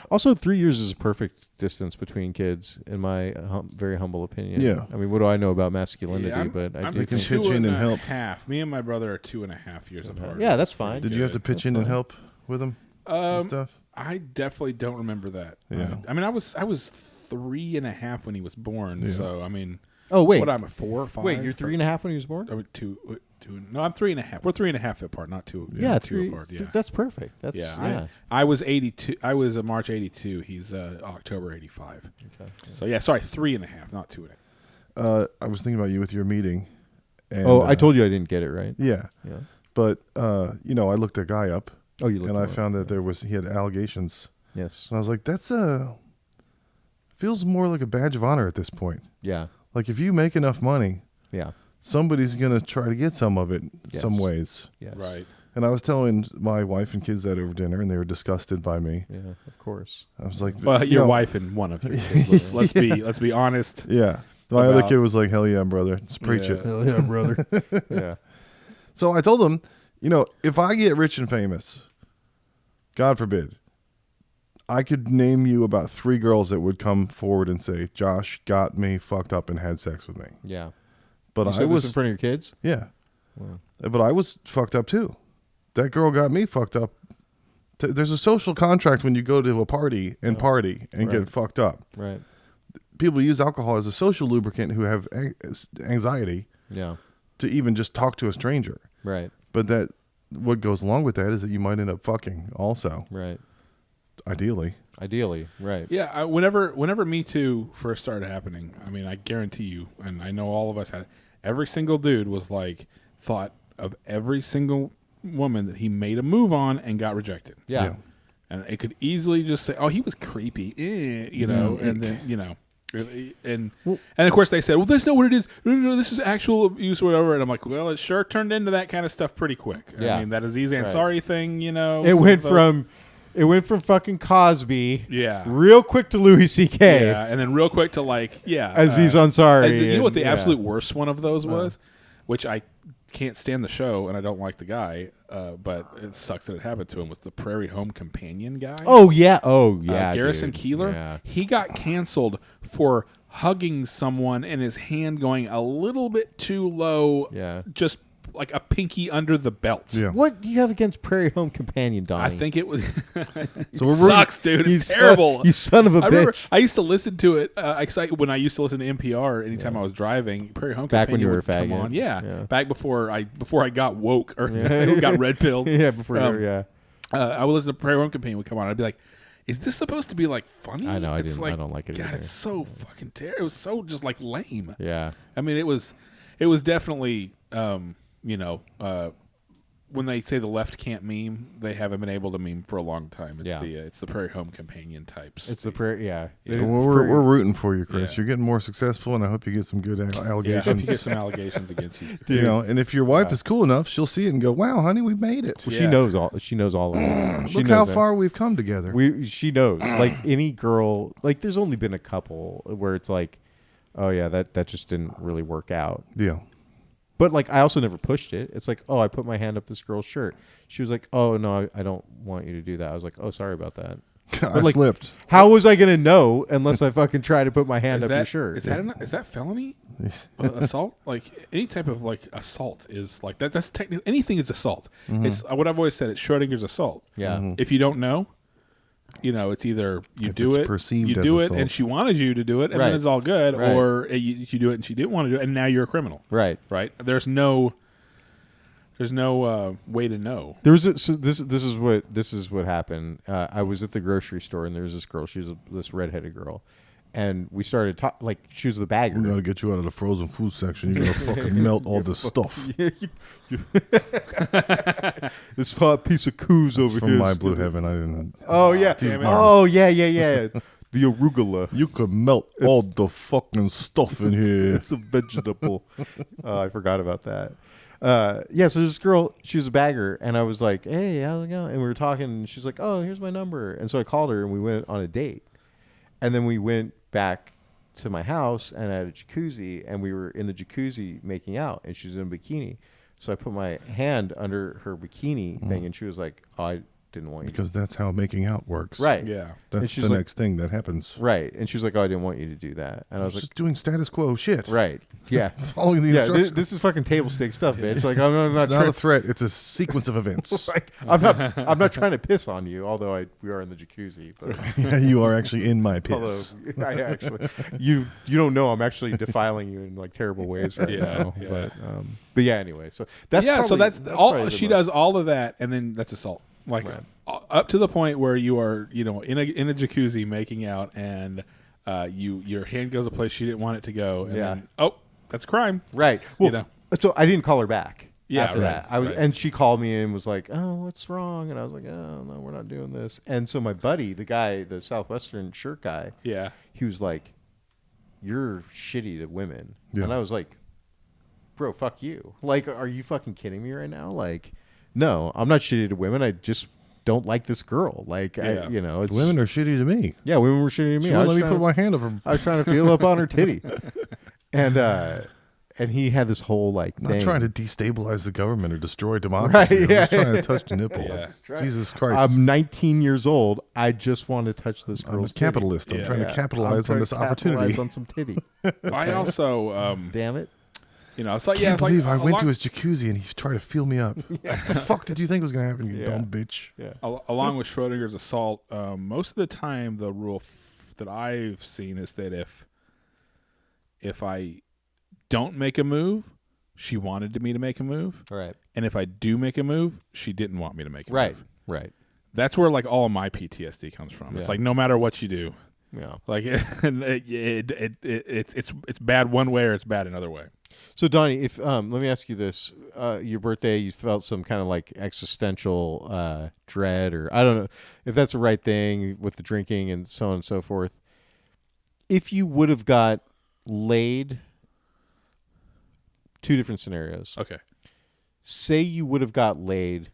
Also, 3 years is a perfect distance between kids, in my very humble opinion. Yeah. I mean, what do I know about masculinity? Yeah, but I I'm do can think, pitch in and help. Half. Me and my brother are 2.5 years apart. yeah, that's fine. Did you have to pitch That's in and fine. help with them and stuff? I definitely don't remember that. Yeah. I mean, I was 3.5 when he was born. Yeah. So I mean, Oh, wait. what I'm a 4 or 5. Wait, you're 3.5 when he was born? I mean, two. No, I'm 3.5. We're 3.5 apart, not 2. Yeah, 2 3. apart. Yeah. That's perfect. That's, Yeah, yeah. I was 82. I was March 82. He's October 85. Okay. So yeah, sorry, 3.5, not 2.5. I was thinking about you with your meeting. And, Oh, I told you I didn't get it right. Yeah, Yeah. but you know, I looked a guy up, Oh, you looked and I him up. found that he had allegations, Yes. and I was like, "That's feels more like a badge of honor at this point. Yeah. Like if you make enough money, Yeah. somebody's gonna try to get some of it Yes. some ways." Yes. Right. And I was telling my wife and kids that over dinner, and they were disgusted by me. Yeah, of course. I was like, Well, you your know, wife and one of your kids. Let's be honest. Yeah. My other About- kid was like, "Hell yeah, brother. Let's preach it." Yeah. Hell yeah, brother. Yeah. So I told him, you know, if I get rich and famous, God forbid, I could name you about 3 girls that would come forward and say, "Josh got me fucked up and had sex with me." Yeah. But You I said this was in front of your kids? yeah. Wow. But I was fucked up too. That girl got me fucked up. There's a social contract when you go to a party and party and Right. get fucked up. Right. People use alcohol as a social lubricant who have anxiety Yeah. to even just talk to a stranger. Right. But that what goes along with that is that you might end up fucking also, Right. ideally. Ideally. Right. Yeah, whenever Me Too first started happening, I mean, I guarantee you, and I know all of us had it, every single dude was like, thought of every single woman that he made a move on and got rejected. Yeah. Yeah. And it could easily just say, "Oh, he was creepy," you know, and then and of course they said, "Well, that's not what it is. This is actual abuse or whatever." And I'm like, "Well, it sure turned into that kind of stuff pretty quick." Yeah. I mean, that Aziz Right. Ansari thing, you know, It some went of those- from fucking Cosby yeah, real quick to Louis C.K. yeah, and then real quick to like, yeah, Aziz Ansari. and you know what the and- absolute worst one of those was, which I can't stand the show and I don't like the guy, but it sucks that it happened to him. Was the Prairie Home Companion guy? Oh yeah. Oh yeah. Garrison dude. Keillor. Yeah. He got canceled for hugging someone and his hand going a little bit too low, Yeah. just like a pinky under the belt. Yeah. What do you have against Prairie Home Companion, Donnie? I think it was. So we're sucks, dude. It's terrible. You son of a I remember bitch. I used to listen to it. When I used to listen to NPR anytime I was driving. Prairie Home Back when Companion you were a would come faggot. on. Yeah. Yeah. Back before I got woke or Yeah. got red pilled. Yeah. Before. Um, yeah. I would listen to Prairie Home Companion would come on. I'd be like, "Is this supposed to be like funny?" I know, I It's didn't- I don't like it God, either. it's so fucking terrible. It was so just like lame. Yeah. I mean, it was definitely when they say the left can't meme, they haven't been able to meme for a long time. It's Yeah. it's the Prairie Home Companion types. It's the prayer. Yeah. Yeah. Well, we're rooting for you, Chris. Yeah. You're getting more successful, and I hope you get some good Yeah, I hope you allegations. get some allegations against you. You know, and if your wife is cool enough, she'll see it and go, "Wow, honey, we made it. Well, Yeah. she knows all. She knows all of it. She Look knows how that. far we've come together." She knows. Like any girl. Like there's only been a couple where it's like, oh yeah, that just didn't really work out. Yeah. But like I also never pushed it. It's like, oh, I put my hand up this girl's shirt. She was like, oh no, I don't want you to do that. I was like, oh, sorry about that. I like, slipped. How was I gonna know unless I fucking try to put my hand up your shirt? Is that felony? Assault? Like any type of like assault is like that. That's technically anything is assault. It's what I've always said. It's Schrodinger's assault. Yeah. If you don't know, you know, it's either you If do it's it, perceived you as do it, assault. and she wanted you to do it, and Right. then it's all good, Right. or you do it and she didn't want to do it, and now you're a criminal. Right. Right? There's no way to know. There was this is what happened. I was at the grocery store and there was this girl. She was this redheaded girl, and we started talking. Like she was the bagger. We gotta get you out of the frozen food section. You're gonna fucking melt all this stuff. This fat piece of coos over From here. my blue heaven, I didn't. Oh yeah. Damn it. Oh yeah. The arugula. You could melt all the fucking stuff in here. It's a vegetable. I forgot about that. Yeah, so this girl, she was a bagger, and I was like, hey, how's it going? And we were talking, and she's like, oh, here's my number. And so I called her, and we went on a date. And then we went back to my house, and I had a jacuzzi, and we were in the jacuzzi making out, and she was in a bikini. So I put my hand under her bikini thing, and she was like, oh, I didn't want you to. Because that's how making out works. Right. Yeah. And That's she's the like- next thing that happens. Right. And she was like, oh, I didn't want you to do that. And I was Just like, doing status quo shit. right. Yeah. Following the Yeah, instructions. this is fucking table stake stuff, bitch. Like I'm not it's not trying. a threat. It's a sequence of events. Like, I'm not trying to piss on you, although we are in the jacuzzi. But Yeah, you are actually in my although piss. I actually, you don't know I'm actually defiling you in like terrible ways right Yeah, now. yeah. But yeah, anyway. So that's yeah, so probably- that's probably all the she most- does. All of that, and then that's assault. Like Right. up to the point where you are, you know, in a jacuzzi making out, and your hand goes a place she didn't want it to go, and Yeah. then, oh, that's a crime. Right. Well, know. so I didn't call her back. Yeah, after right, that, I was, right. and she called me and was like, "Oh, what's wrong?" And I was like, "Oh no, we're not doing this." And so my buddy, the guy, the Southwestern shirt guy, Yeah, he was like, "You're shitty to women," Yeah. and I was like, "Bro, fuck you! Like, are you fucking kidding me right now? Like, no, I'm not shitty to women. I just don't like this girl. Like, Yeah. it's Women are shitty to me. yeah, women were shitty to me. She I won't was let me trying put to- my hand up her. I was trying to feel up on her titty, and he had this whole like I'm not thing. trying to destabilize the government or destroy democracy. Right, I'm just yeah. trying to touch the nipple. Yeah. Jesus Christ. I'm 19 years old. I just want to touch this I'm a girl's capitalist. I'm Yeah. trying titty. to capitalize I'm on trying this to capitalize opportunity. on some titty. I also, Damn it! you know, it's like I yeah, can't it's like believe I went along, to his jacuzzi and he tried to feel me up. What the fuck did you think was going to happen, you Yeah. dumb bitch? Yeah. along with Schrodinger's assault. Most of the time, the rule that I've seen is that if I don't make a move, she wanted me to make a move, All right. and if I do make a move, she didn't want me to make a Right. move. Right. That's where like all of my PTSD comes from. It's Yeah. like no matter what you do, Yeah. like it's bad one way or it's bad another way. So Donnie, if let me ask you this: your birthday, you felt some kind of like existential dread, or I don't know if that's the right thing with the drinking and so on and so forth. If you would have got laid, two different scenarios. Okay. Say you would have got laid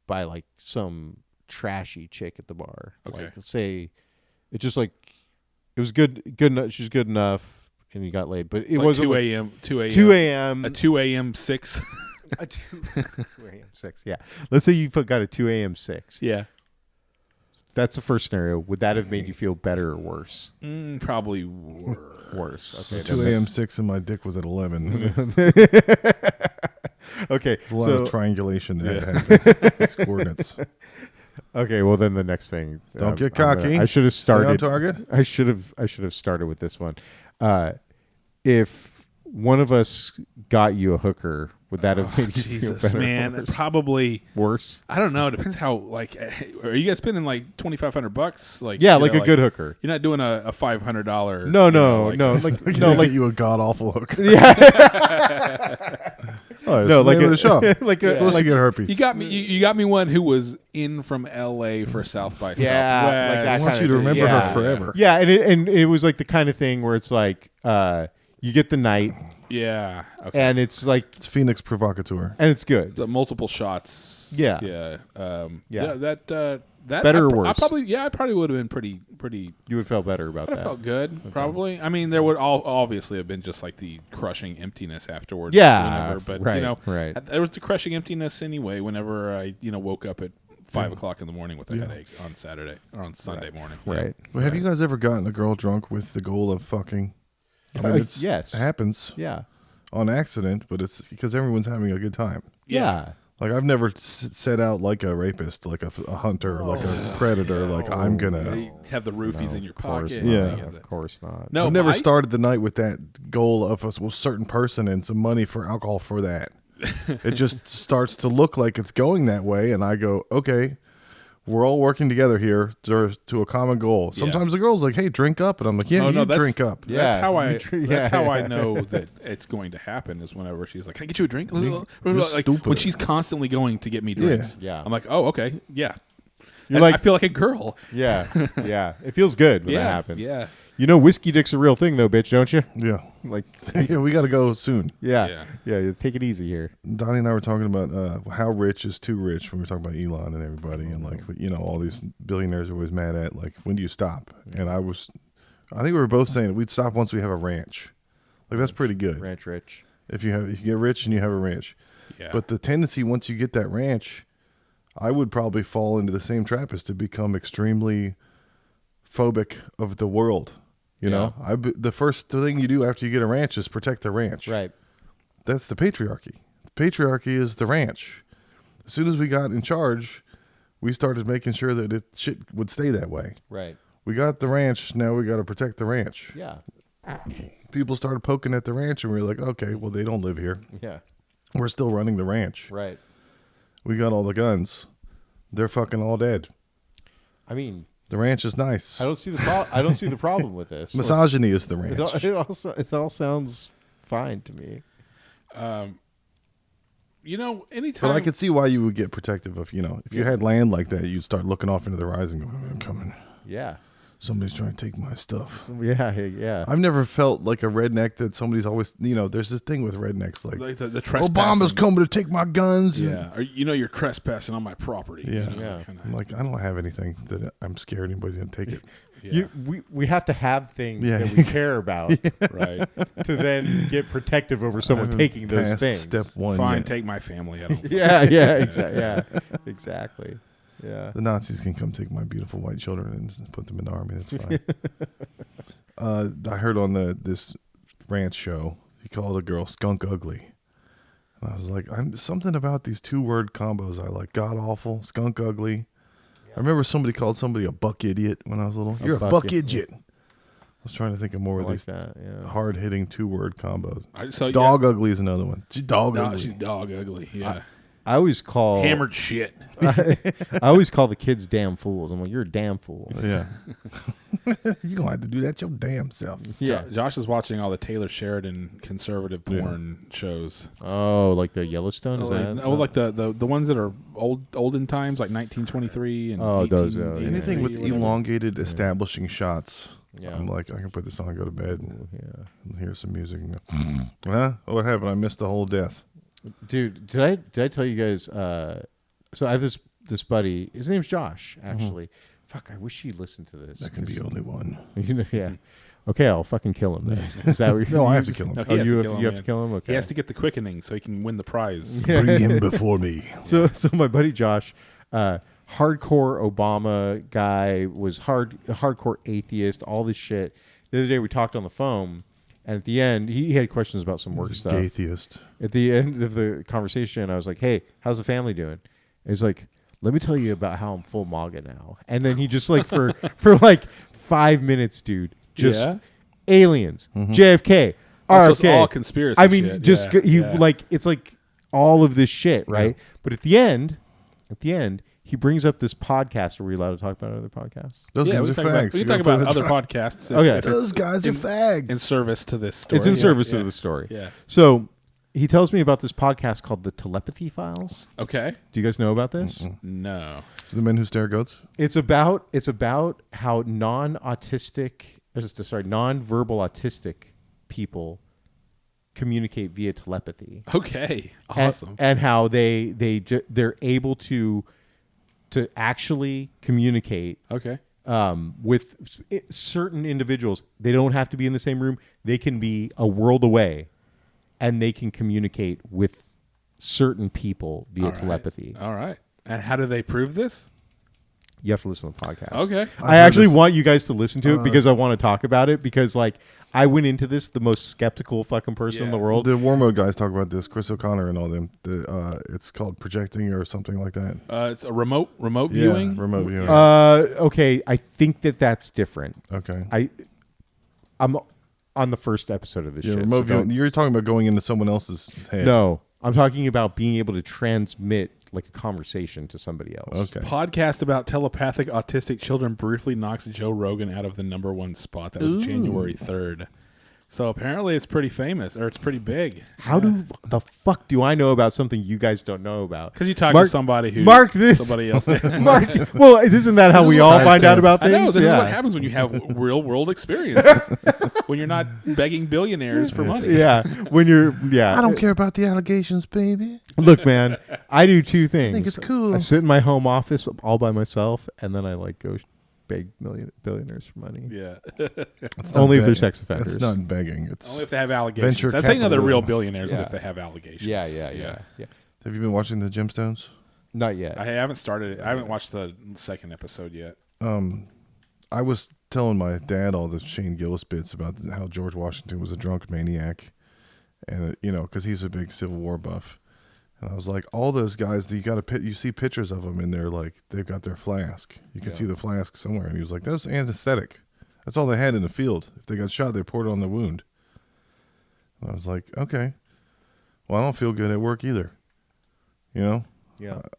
by like some trashy chick at the bar. Okay. Like say it just like it was good enough, she's good enough and you got laid. But it Like wasn't 2 like a.m. 2 a.m. 2 a.m. A 2 a.m. 6. a 2 a.m. 6. Yeah. Let's say you got a 2 a.m. 6. Yeah. That's the first scenario. Would that have made you feel better or worse? Probably worse. Worse. Okay. 2 a.m. 6 and my dick was at 11. Okay. A lot So of triangulation there. It's coordinates. okay, well then the next thing. Don't get I'm cocky. I should have Stay on started target. I should have started with this one. If one of us got you a hooker, would that have made you feel Jesus, better man. or worse? Probably. Worse? I don't know. It depends how, like, are you guys spending like $2,500? Like, Yeah, you like know, a good hooker. You're not doing a $500. No, you know, no, like- no. Like Like, no, no, like you a god awful hook. Oh, No, like the show. like Of course you get herpes. You got me. You got me one who was in from L.A. for South by Yeah, like that I Southwest. want kinda you to thing. remember Yeah. her forever. Yeah, and it was like the kind of thing where it's like you get the night Yeah. Okay. and it's like It's Phoenix Provocateur. and it's good. The multiple shots. Yeah. Yeah. Yeah. That Better or I worse? I probably would have been pretty. You would feel better about I'd have that. felt good, probably. I mean, there would obviously have been just like the crushing emptiness afterwards. Yeah, whenever, but right, you know, right. there was the crushing emptiness anyway. Whenever I, woke up at 5 o'clock in the morning with a headache on Saturday or on Sunday morning. Right. Well, have you guys ever gotten a girl drunk with the goal of fucking? I mean, yes. it happens Yeah. on accident, but it's because everyone's having a good time. Yeah. Like I've never set out like a rapist, like a hunter, like a predator. Like I'm gonna. They have the roofies in your Of course pocket. not. Yeah. You have Of course not. No, I've never my- started the night with that goal of a certain person and some money for alcohol for that. It just starts to look like it's going that way, and I go, okay, we're all working together here to a common goal. Sometimes the girl's like, hey, drink up, and I'm like, yeah, you drink up. Yeah, That's how yeah. That's how I know that it's going to happen. Is whenever she's like, "Can I get you a drink?" Like stupid. when she's constantly going to get me drinks. Yeah. I'm like, "Oh, okay, yeah." You're I like- feel like a girl. Yeah. Yeah. It feels good when Yeah, that happens. yeah. You know whiskey dick's a real thing though, bitch, don't you? Yeah. Like Yeah, we got to go soon. yeah. Yeah, take it easy here. Donnie and I were talking about how rich is too rich when we were talking about Elon and everybody, and like all these billionaires are always mad at like when do you stop? And I think we were both saying we'd stop once we have a ranch. Like that's pretty good. Ranch rich. If you get rich and you have a ranch. Yeah. But the tendency once you get that ranch, I would probably fall into the same trap as to become extremely phobic of the world. You know, the first thing you do after you get a ranch is protect the ranch. Right. That's the patriarchy. The patriarchy is the ranch. As soon as we got in charge, we started making sure that shit would stay that way. Right. We got the ranch. Now we got to protect the ranch. Yeah. People started poking at the ranch, and we were like, okay, well, they don't live here. Yeah. We're still running the ranch. Right. We got all the guns. They're fucking all dead. I mean, The ranch is nice. I don't see the problem with this. Misogyny is the ranch. It all sounds fine to me. Anytime. But I could see why you would get protective of, if you had land like that, you'd start looking off into the horizon going, I'm coming. Yeah. Somebody's trying to take my stuff. Yeah. I've never felt like a redneck that somebody's always, there's this thing with rednecks like the trespassing. Obama's coming to take my guns. Yeah, or you're trespassing on my property. Yeah. Yeah. I'm like, I don't have anything that I'm scared anybody's going to take it. Yeah. We have to have things Yeah. that we care about Right. to then get protective over I someone haven't taking those passed things. Step one. Fine, yet. take my family. I don't. Yeah, exactly. Yeah. The Nazis can come take my beautiful white children and put them in the army. That's fine. I heard on this ranch show, he called a girl skunk ugly. And I was like, something about these 2-word combos I like. God awful, skunk ugly. I remember somebody called somebody a buck idiot when I was little. You're a buck idiot. I was trying to think of more of like these that. Yeah. hard-hitting 2-word combos. So Dog ugly is another one. She's dog No, ugly. she's dog ugly. Yeah. I always call Hammered shit. I always call the kids damn fools. I'm like, you're a damn fool. Yeah. You're going to have to do that your damn self. Yeah. Josh is watching all the Taylor Sheridan conservative porn shows. Oh, like the Yellowstone? Is that? Like the ones that are olden times, like 1923 and Oh, those, 1883, Anything with whatever. elongated establishing shots. Yeah. I'm like, I can put this on and go to bed Yeah. and hear some music. And go, huh? What happened? I missed the whole death. Dude, did I tell you guys? So I have this buddy. His name's Josh. Actually, fuck. I wish he listened to this. That can be only one. Yeah. Okay, I'll fucking kill him. Then. Is that what No, I have to kill him. No, Oh, he has to you kill him, have to man. kill him. Okay. He has to get the quickening so he can win the prize. Yeah. Bring him before me. So my buddy Josh, hardcore Obama guy, was hardcore atheist, all this shit. The other day we talked on the phone, and at the end he had questions about some work stuff. Atheist. At the end of the conversation, I was like, "Hey, how's the family doing?" And he's like, "Let me tell you about how I'm full MAGA now." And then he just like for like 5 minutes, dude, just Yeah? aliens, JFK, Oh, so it's RFK, all conspiracy I mean, shit. just Yeah, he yeah. like it's like all of this shit, right? But at the end, he brings up this podcast. Are we allowed to talk about other podcasts? Those Yeah, guys we are can talk about, fags. we You can talk gotta about put other the- podcasts. Okay. if Those it's guys are fags. in service to this story. It's in Yeah, service yeah. to the story. Yeah. So he tells me about this podcast called the Telepathy Files. Okay. Do you guys know about this? No. So the men who stare goats. It's about how non-verbal autistic people communicate via telepathy. Okay. Awesome. And how they're able to actually communicate Okay. with certain individuals. They don't have to be in the same room. They can be a world away, and they can communicate with certain people via All right. telepathy. All right. And how do they prove this? You have to listen to the podcast. Okay. I actually want you guys to listen to it because I want to talk about it, because like I went into this the most skeptical fucking person in the world. The War Mode guys talk about this. Chris O'Connor and all them. It's called projecting or something like that. It's a remote viewing. Yeah, remote viewing. Okay, I think that's different. Okay. I'm on the first episode of this Yeah, shit. remote so viewing. don't- You're talking about going into someone else's head. No, I'm talking about being able to transmit like a conversation to somebody else. Okay. Podcast about telepathic autistic children briefly knocks Joe Rogan out of the #1 spot. That was January 3rd. So apparently it's pretty famous, or it's pretty big. How the fuck do I know about something you guys don't know about? Because you talk Mark- to somebody who Mark this. somebody else. Mark, well, isn't that how This is we what all I find out understand. about I things? know this is Yeah. what happens when you have real world experiences. When you're not begging billionaires for money. Yeah, when you're I don't care about the allegations, baby. Look, man, I do two things. think it's cool. I sit in my home office all by myself, and then I like go beg billionaires for money. Yeah. It's Only not if they're begging. sex offenders. It's not begging. It's. Only if they have allegations. Venture That's how you know they're real capitalism. billionaires is Yeah. if they have allegations. Yeah. Have you been watching the Gemstones? Not yet. I haven't started it. I haven't watched the second episode yet. I was telling my dad all the Shane Gillis bits about how George Washington was a drunk maniac, and because he's a big Civil War buff, and I was like, all those guys, you see pictures of them, and they're like, they've got their flask. You can see the flask somewhere, and he was like, that was anesthetic. That's all they had in the field. If they got shot, they poured it on the wound. And I was like, okay, well, I don't feel good at work either. Yeah.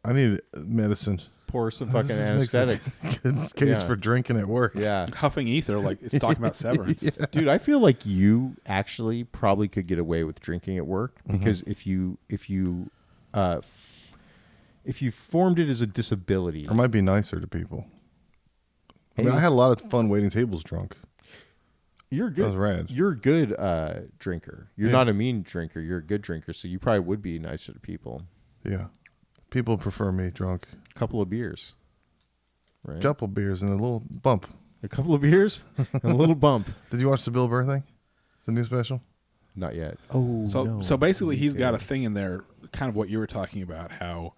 I need medicine. Pour some fucking This makes a anesthetic. Good case Yeah. for drinking at work. Yeah. Huffing ether, like it's talking about severance. Dude, I feel like you actually probably could get away with drinking at work, because if you formed it as a disability, I might be nicer to people. I mean, I had a lot of fun waiting tables drunk. you're That was good. rad. You're a good drinker. You're Yeah. not a mean drinker. You're a good drinker, so you probably would be nicer to people. Yeah. People prefer me drunk. A couple of beers, right? Couple beers and a little bump. A couple of beers and a little bump. Did you watch the Bill Burr thing? The new special? Not yet. Oh, So basically, he's got a thing in there, kind of what you were talking about, how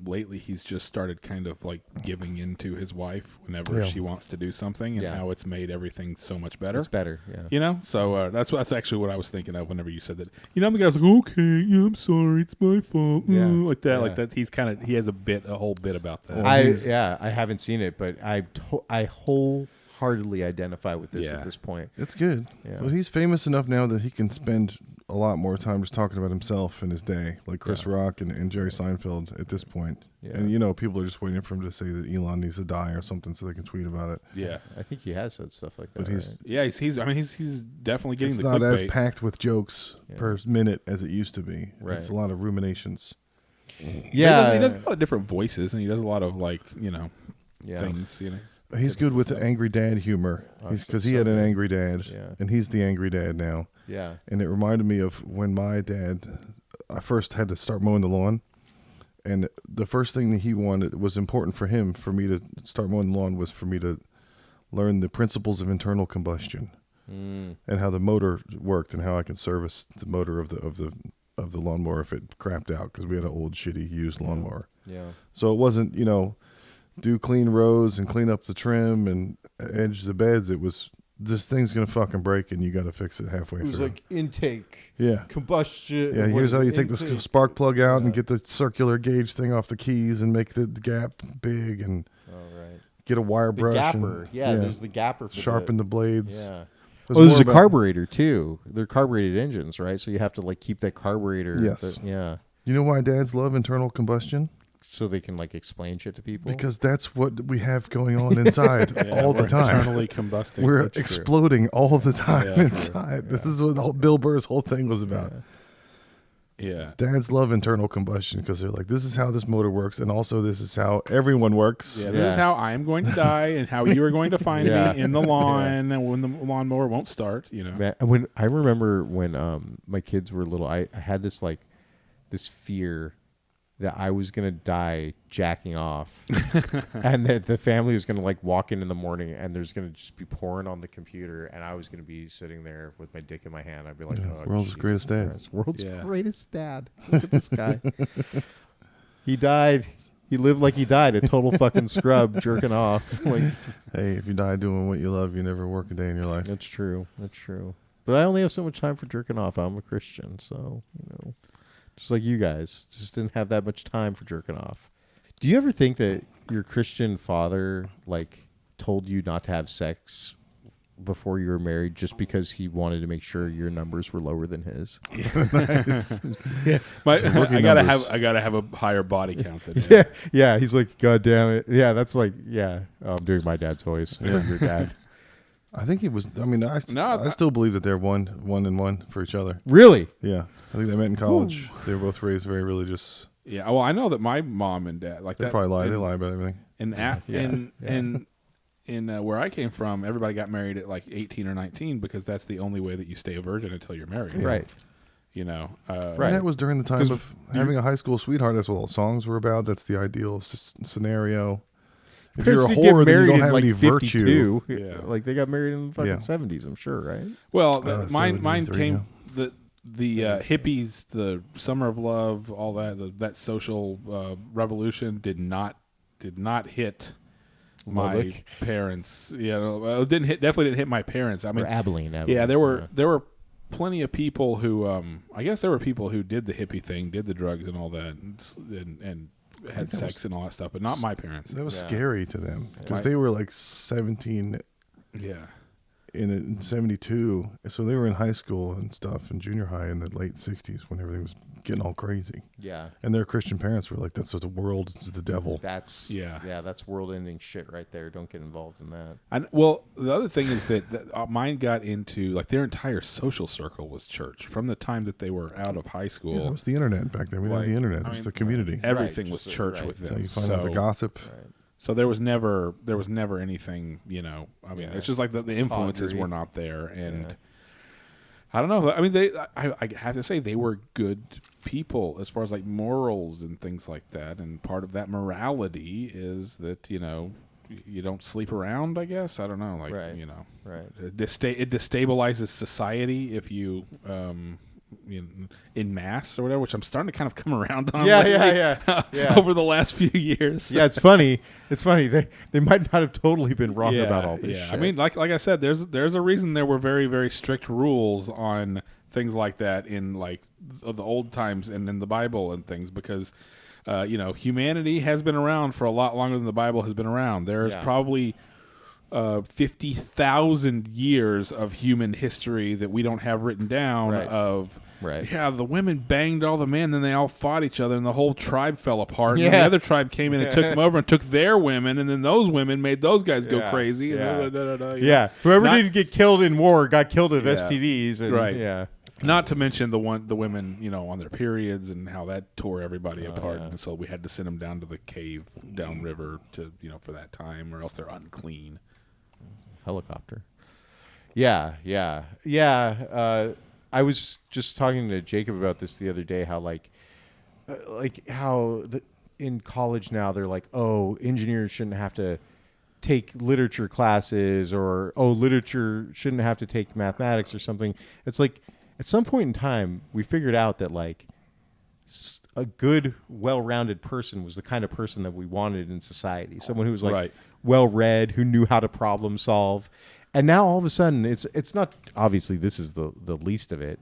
lately he's just started kind of like giving in to his wife whenever Yeah. she wants to do something, and Yeah. how it's made everything so much better. It's better. Yeah. So that's actually what I was thinking of whenever you said that. The guy's like, okay, yeah, I'm sorry, it's my fault, Yeah. like that, Yeah. like that. He has a whole bit about that. I haven't seen it, but I wholeheartedly identify with this Yeah. at this point. It's good. Yeah. But he's famous enough now that he can spend a lot more time just talking about himself in his day, like Chris Rock and Jerry Seinfeld at this point. Yeah. And, people are just waiting for him to say that Elon needs to die or something so they can tweet about it. Yeah, I think he has said stuff like that. But he's right? yeah. He's definitely getting it's the not as clickbait. packed with jokes per minute as it used to be. Right. It's a lot of ruminations. Yeah, he does a lot of different voices, and he does a lot of yeah. things. He's good with the angry dad humor. Because he had an angry dad, Yeah. and he's the angry dad now. Yeah. And it reminded me of when my dad, I first had to start mowing the lawn. And the first thing that he wanted was important for him, for me to start mowing the lawn, was for me to learn the principles of internal combustion and how the motor worked and how I could service the motor of the lawnmower if it crapped out, because we had an old shitty used lawnmower. Yeah. So it wasn't, do clean rows and clean up the trim and edge the beds. It was, this thing's going to fucking break and you got to fix it halfway It was through. like intake, Yeah. combustion. Yeah, what here's is how it? you take the Intake. spark plug out and get the circular gauge thing off the keys and make the gap big and Oh, right. get a wire The brush. gapper. And, Yeah, there's the gapper. For sharpen the blades. Yeah. It was Oh, there's more a about- carburetor too. They're carbureted engines, right? So you have to like keep that carburetor. Yes. Yeah. You know why dads love internal combustion? So they can like explain shit to people. Because that's what we have going on inside all the we're time. internally combusting. We're That's true. exploding all the time Yeah, true. inside. This is what Bill Burr's whole thing was about. Yeah. Dads love internal combustion because they're like, this is how this motor works, and also this is how everyone works. Yeah, this is how I am going to die, and how you are going to find Yeah. me in the lawn, and when the lawnmower won't start. You know. Man, when I remember when my kids were little, I had this fear that I was gonna die jacking off, and that the family was gonna like walk in the morning, and there's gonna just be porn on the computer, and I was gonna be sitting there with my dick in my hand. I'd be like, "Oh, World's Jesus greatest dad." Christ, world's Yeah. greatest dad. Look at this guy. He died. He lived like he died, a total fucking scrub, jerking off. Like, Hey, if you die doing what you love, you never work a day in your life. that's true. That's true. But I only have so much time for jerking off. I'm a Christian, so just like you guys, just didn't have that much time for jerking off. Do you ever think that your Christian father like told you not to have sex before you were married just because he wanted to make sure your numbers were lower than his? Yeah, rookie numbers. I gotta have a higher body count than him. Yeah, yeah. He's like, God damn it. Yeah, that's like, yeah. I'm doing my dad's voice for your dad. I think it was. I mean, I still believe that they're one and one for each other. Really? Yeah, I think they met in college. They were both raised very religious. Yeah. Well, I know that my mom and dad like They that. probably lie. They lie about everything. In where I came from, everybody got married at like 18 or 19 because that's the only way that you stay a virgin until you're married. Right. You know. And Right. that was during the time 'Cause of having a high school sweetheart. That's what all songs were about. That's the ideal scenario. If you're a Parents get whore, then you don't in, have like, any 52. virtue. Yeah. Like they got married in the fucking Yeah. 70s, I'm sure, right? Well, mine 73 came now. the hippies, the summer of love, all that social revolution did not hit my Lubbock. parents. You know, it definitely didn't hit my parents. I mean, Or Abilene. yeah, there were plenty of people who I guess there were people who did the hippie thing, did the drugs and all that, and had sex and all that stuff, but not my parents. That was Yeah. scary to them because Right. they were like 17 Yeah. in 72. So they were in high school and stuff and junior high in the late 60s when everything was getting all crazy. Yeah. And their Christian parents were like, that's what the world is, the devil. That's that's world-ending shit right there. Don't get involved in that. Well, the other thing is that mine got into like their entire social circle was church from the time that they were out of high school. Yeah, it was the internet back then. We didn't have the internet. It was the community. Everything Right, was just church right. with So them. you find out the gossip. Right. So there was never anything, you know. I mean, Yeah. it's just like the influences Tawdry. were not there, and Yeah. I don't know. I mean, I have to say they were good people as far as like morals and things like that. And part of that morality is that you don't sleep around. I guess I don't know. Like Right. Right. it destabilizes society if you. In mass or whatever, which I'm starting to kind of come around on. Yeah, lately, yeah. over the last few years. Yeah, it's funny. It's funny. They might not have totally been wrong about all this shit. I mean, like I said, there's a reason there were very, very strict rules on things like that in like the old times and in the Bible and things because humanity has been around for a lot longer than the Bible has been around. There's probably 50,000 years of human history that we don't have written down Right. the women banged all the men, then they all fought each other and the whole tribe fell apart. And Yeah. the other tribe came in and took them over and took their women, and then those women made those guys go Yeah. crazy. Yeah. And Yeah. Whoever Not- didn't get killed in war got killed of Yeah. STDs. And, Right. Yeah. Not to mention the women, on their periods and how that tore everybody apart. yeah. And so we had to send them down to the cave downriver to, for that time, or else they're unclean. Helicopter. Yeah. I was just talking to Jacob about this the other day. How in college now they're like, oh, engineers shouldn't have to take literature classes, or literature shouldn't have to take mathematics or something. It's like at some point in time we figured out that like a good, well-rounded person was the kind of person that we wanted in society. Someone who was like Right. well-read, who knew how to problem solve. And now all of a sudden it's not, obviously this is the least of it.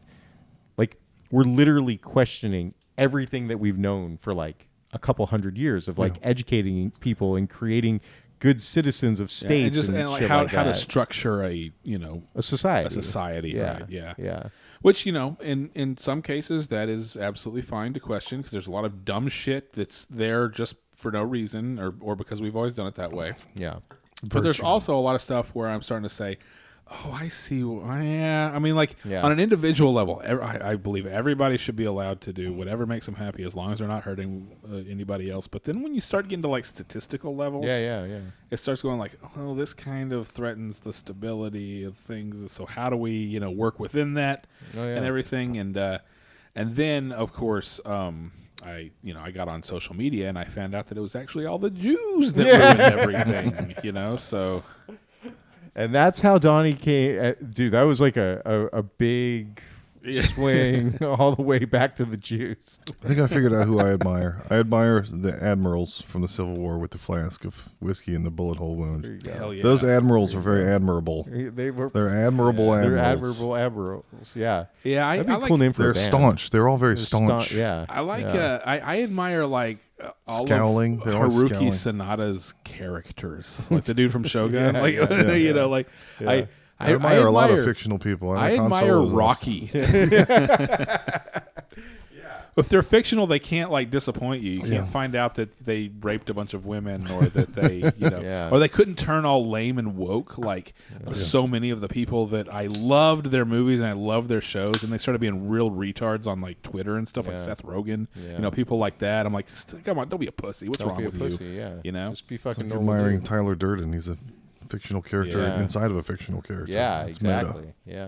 Like we're literally questioning everything that we've known for like a couple hundred years of like educating people and creating good citizens of states and like shit how like to that. structure a society. a society, Yeah. right? Yeah. Yeah. Which, in some cases, that is absolutely fine to question because there's a lot of dumb shit that's there just for no reason or because we've always done it that way. Yeah. But there's also a lot of stuff where I'm starting to say, Oh, I see. Yeah, I mean, like Yeah. on an individual level, I believe everybody should be allowed to do whatever makes them happy, as long as they're not hurting anybody else. But then when you start getting to like statistical levels, Yeah. it starts going like, oh, this kind of threatens the stability of things. So how do we, work within that and everything? And then of course, I got on social media and I found out that it was actually all the Jews that ruined everything. So. And that's how Donnie came. Dude, that was like a big swing all the way back to the Jews. I think I figured out who I admire. I admire the admirals from the Civil War with the flask of whiskey and the bullet hole wound. Hell yeah. Those admirals are very admirable. They're admirable admirals. They're admirable admirals. Yeah. Yeah, That'd be I a like. cool name for They're a band. staunch. They're all very staunch. Yeah. I like. Yeah. I admire like all Scowling. of They're all Haruki scowling. Sanada's characters, like the dude from Shogun. Yeah, like yeah, like Yeah. I admire a lot of fictional people. I like Han admire Solo's Rocky. If they're fictional, they can't like disappoint you. You can't find out that they raped a bunch of women, or that they, Yeah. or they couldn't turn all lame and woke like so many of the people that I loved their movies and I loved their shows, and they started being real retards on like Twitter and stuff, like Yeah. Seth Rogen. Yeah. People like that. I'm like, come on, don't be a pussy. What's Don't wrong be a with pussy, you? yeah. Just be fucking It's like normal admiring dude. Tyler Durden. He's a fictional character Yeah. inside of a fictional character. Yeah, It's meta. exactly. Yeah.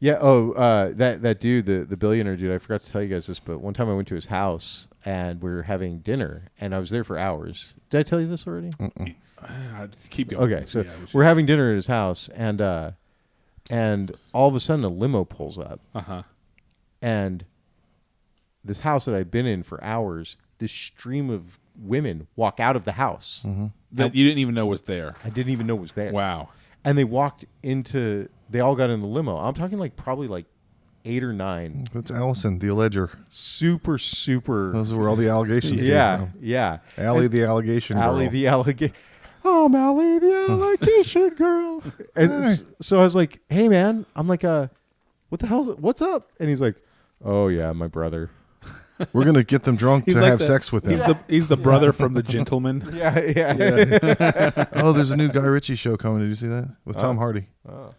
Yeah. Oh, that dude, the billionaire dude. I forgot to tell you guys this, but one time I went to his house and we were having dinner, and I was there for hours. Did I tell you this already? Just keep going. Okay, so Yeah, we're having dinner at his house, and all of a sudden a limo pulls up, and this house that I've been in for hours, this stream of women walk out of the house that you didn't even know was there. I didn't even know was there. Wow. And they walked into. They all got in the limo. I'm talking like probably like 8 or 9. That's Allison, the alleger. Super. Those are where all the allegations came Yeah, from. yeah. Allie, the allegation Allie girl. the allegation. I'm Allie the allegation girl. And so I was like, "Hey man," I'm like, what the hell's it? What's up?" And he's like, "Oh yeah, my brother." We're going to get them drunk to like have sex with them. He's the brother from The Gentleman. Yeah. Oh, there's a new Guy Ritchie show coming. Did you see that? With Tom Hardy. Oh.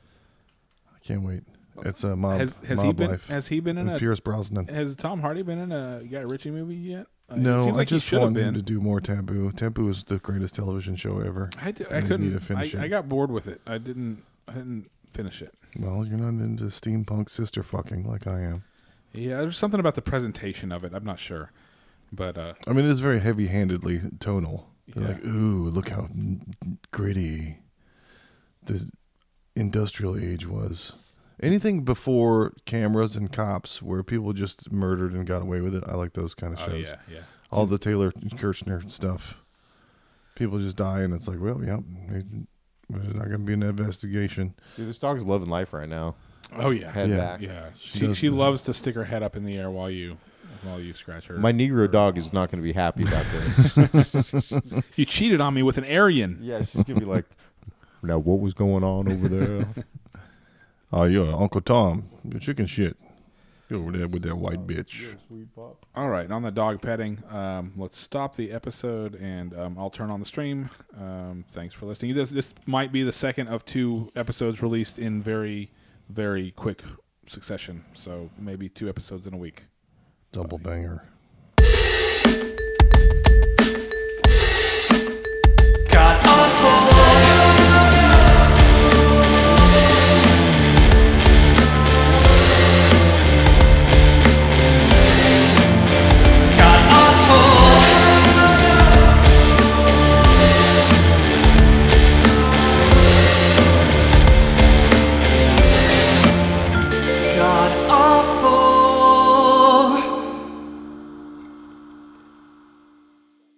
I can't wait. It's a mob, Has mob he been? life. Has he been in And a? Pierce Brosnan. Has Tom Hardy been in a Guy Ritchie movie yet? It No, seems I like he just should have want him been. to do more Taboo. Taboo is the greatest television show ever. I And they need couldn't. to finish it. I got bored with it. I didn't finish it. Well, you're not into steampunk sister fucking like I am. Yeah, there's something about the presentation of it. I'm not sure, but I mean, it is very heavy-handedly tonal. They're Yeah. like, ooh, look how gritty the industrial age was. Anything before cameras and cops where people just murdered and got away with it, I like those kind of shows. yeah. All the Taylor Kirchner stuff. People just die, and it's like, well, yeah, there's not going to be an investigation. Dude, this dog's loving life right now. Oh yeah, Head Yeah. back. yeah. She She does loves to stick her head up in the air while you scratch her. My Negro dog is not going to be happy about this. You cheated on me with an Aryan. Yeah, she's going to be like, now what was going on over there? Oh, you're Uncle Tom. You're chicken shit. You're over there with that white bitch. All right, on the dog petting, let's stop the episode and I'll turn on the stream. Thanks for listening. This might be the second of 2 episodes released in very, very quick succession. So maybe 2 episodes in a week. Double banger.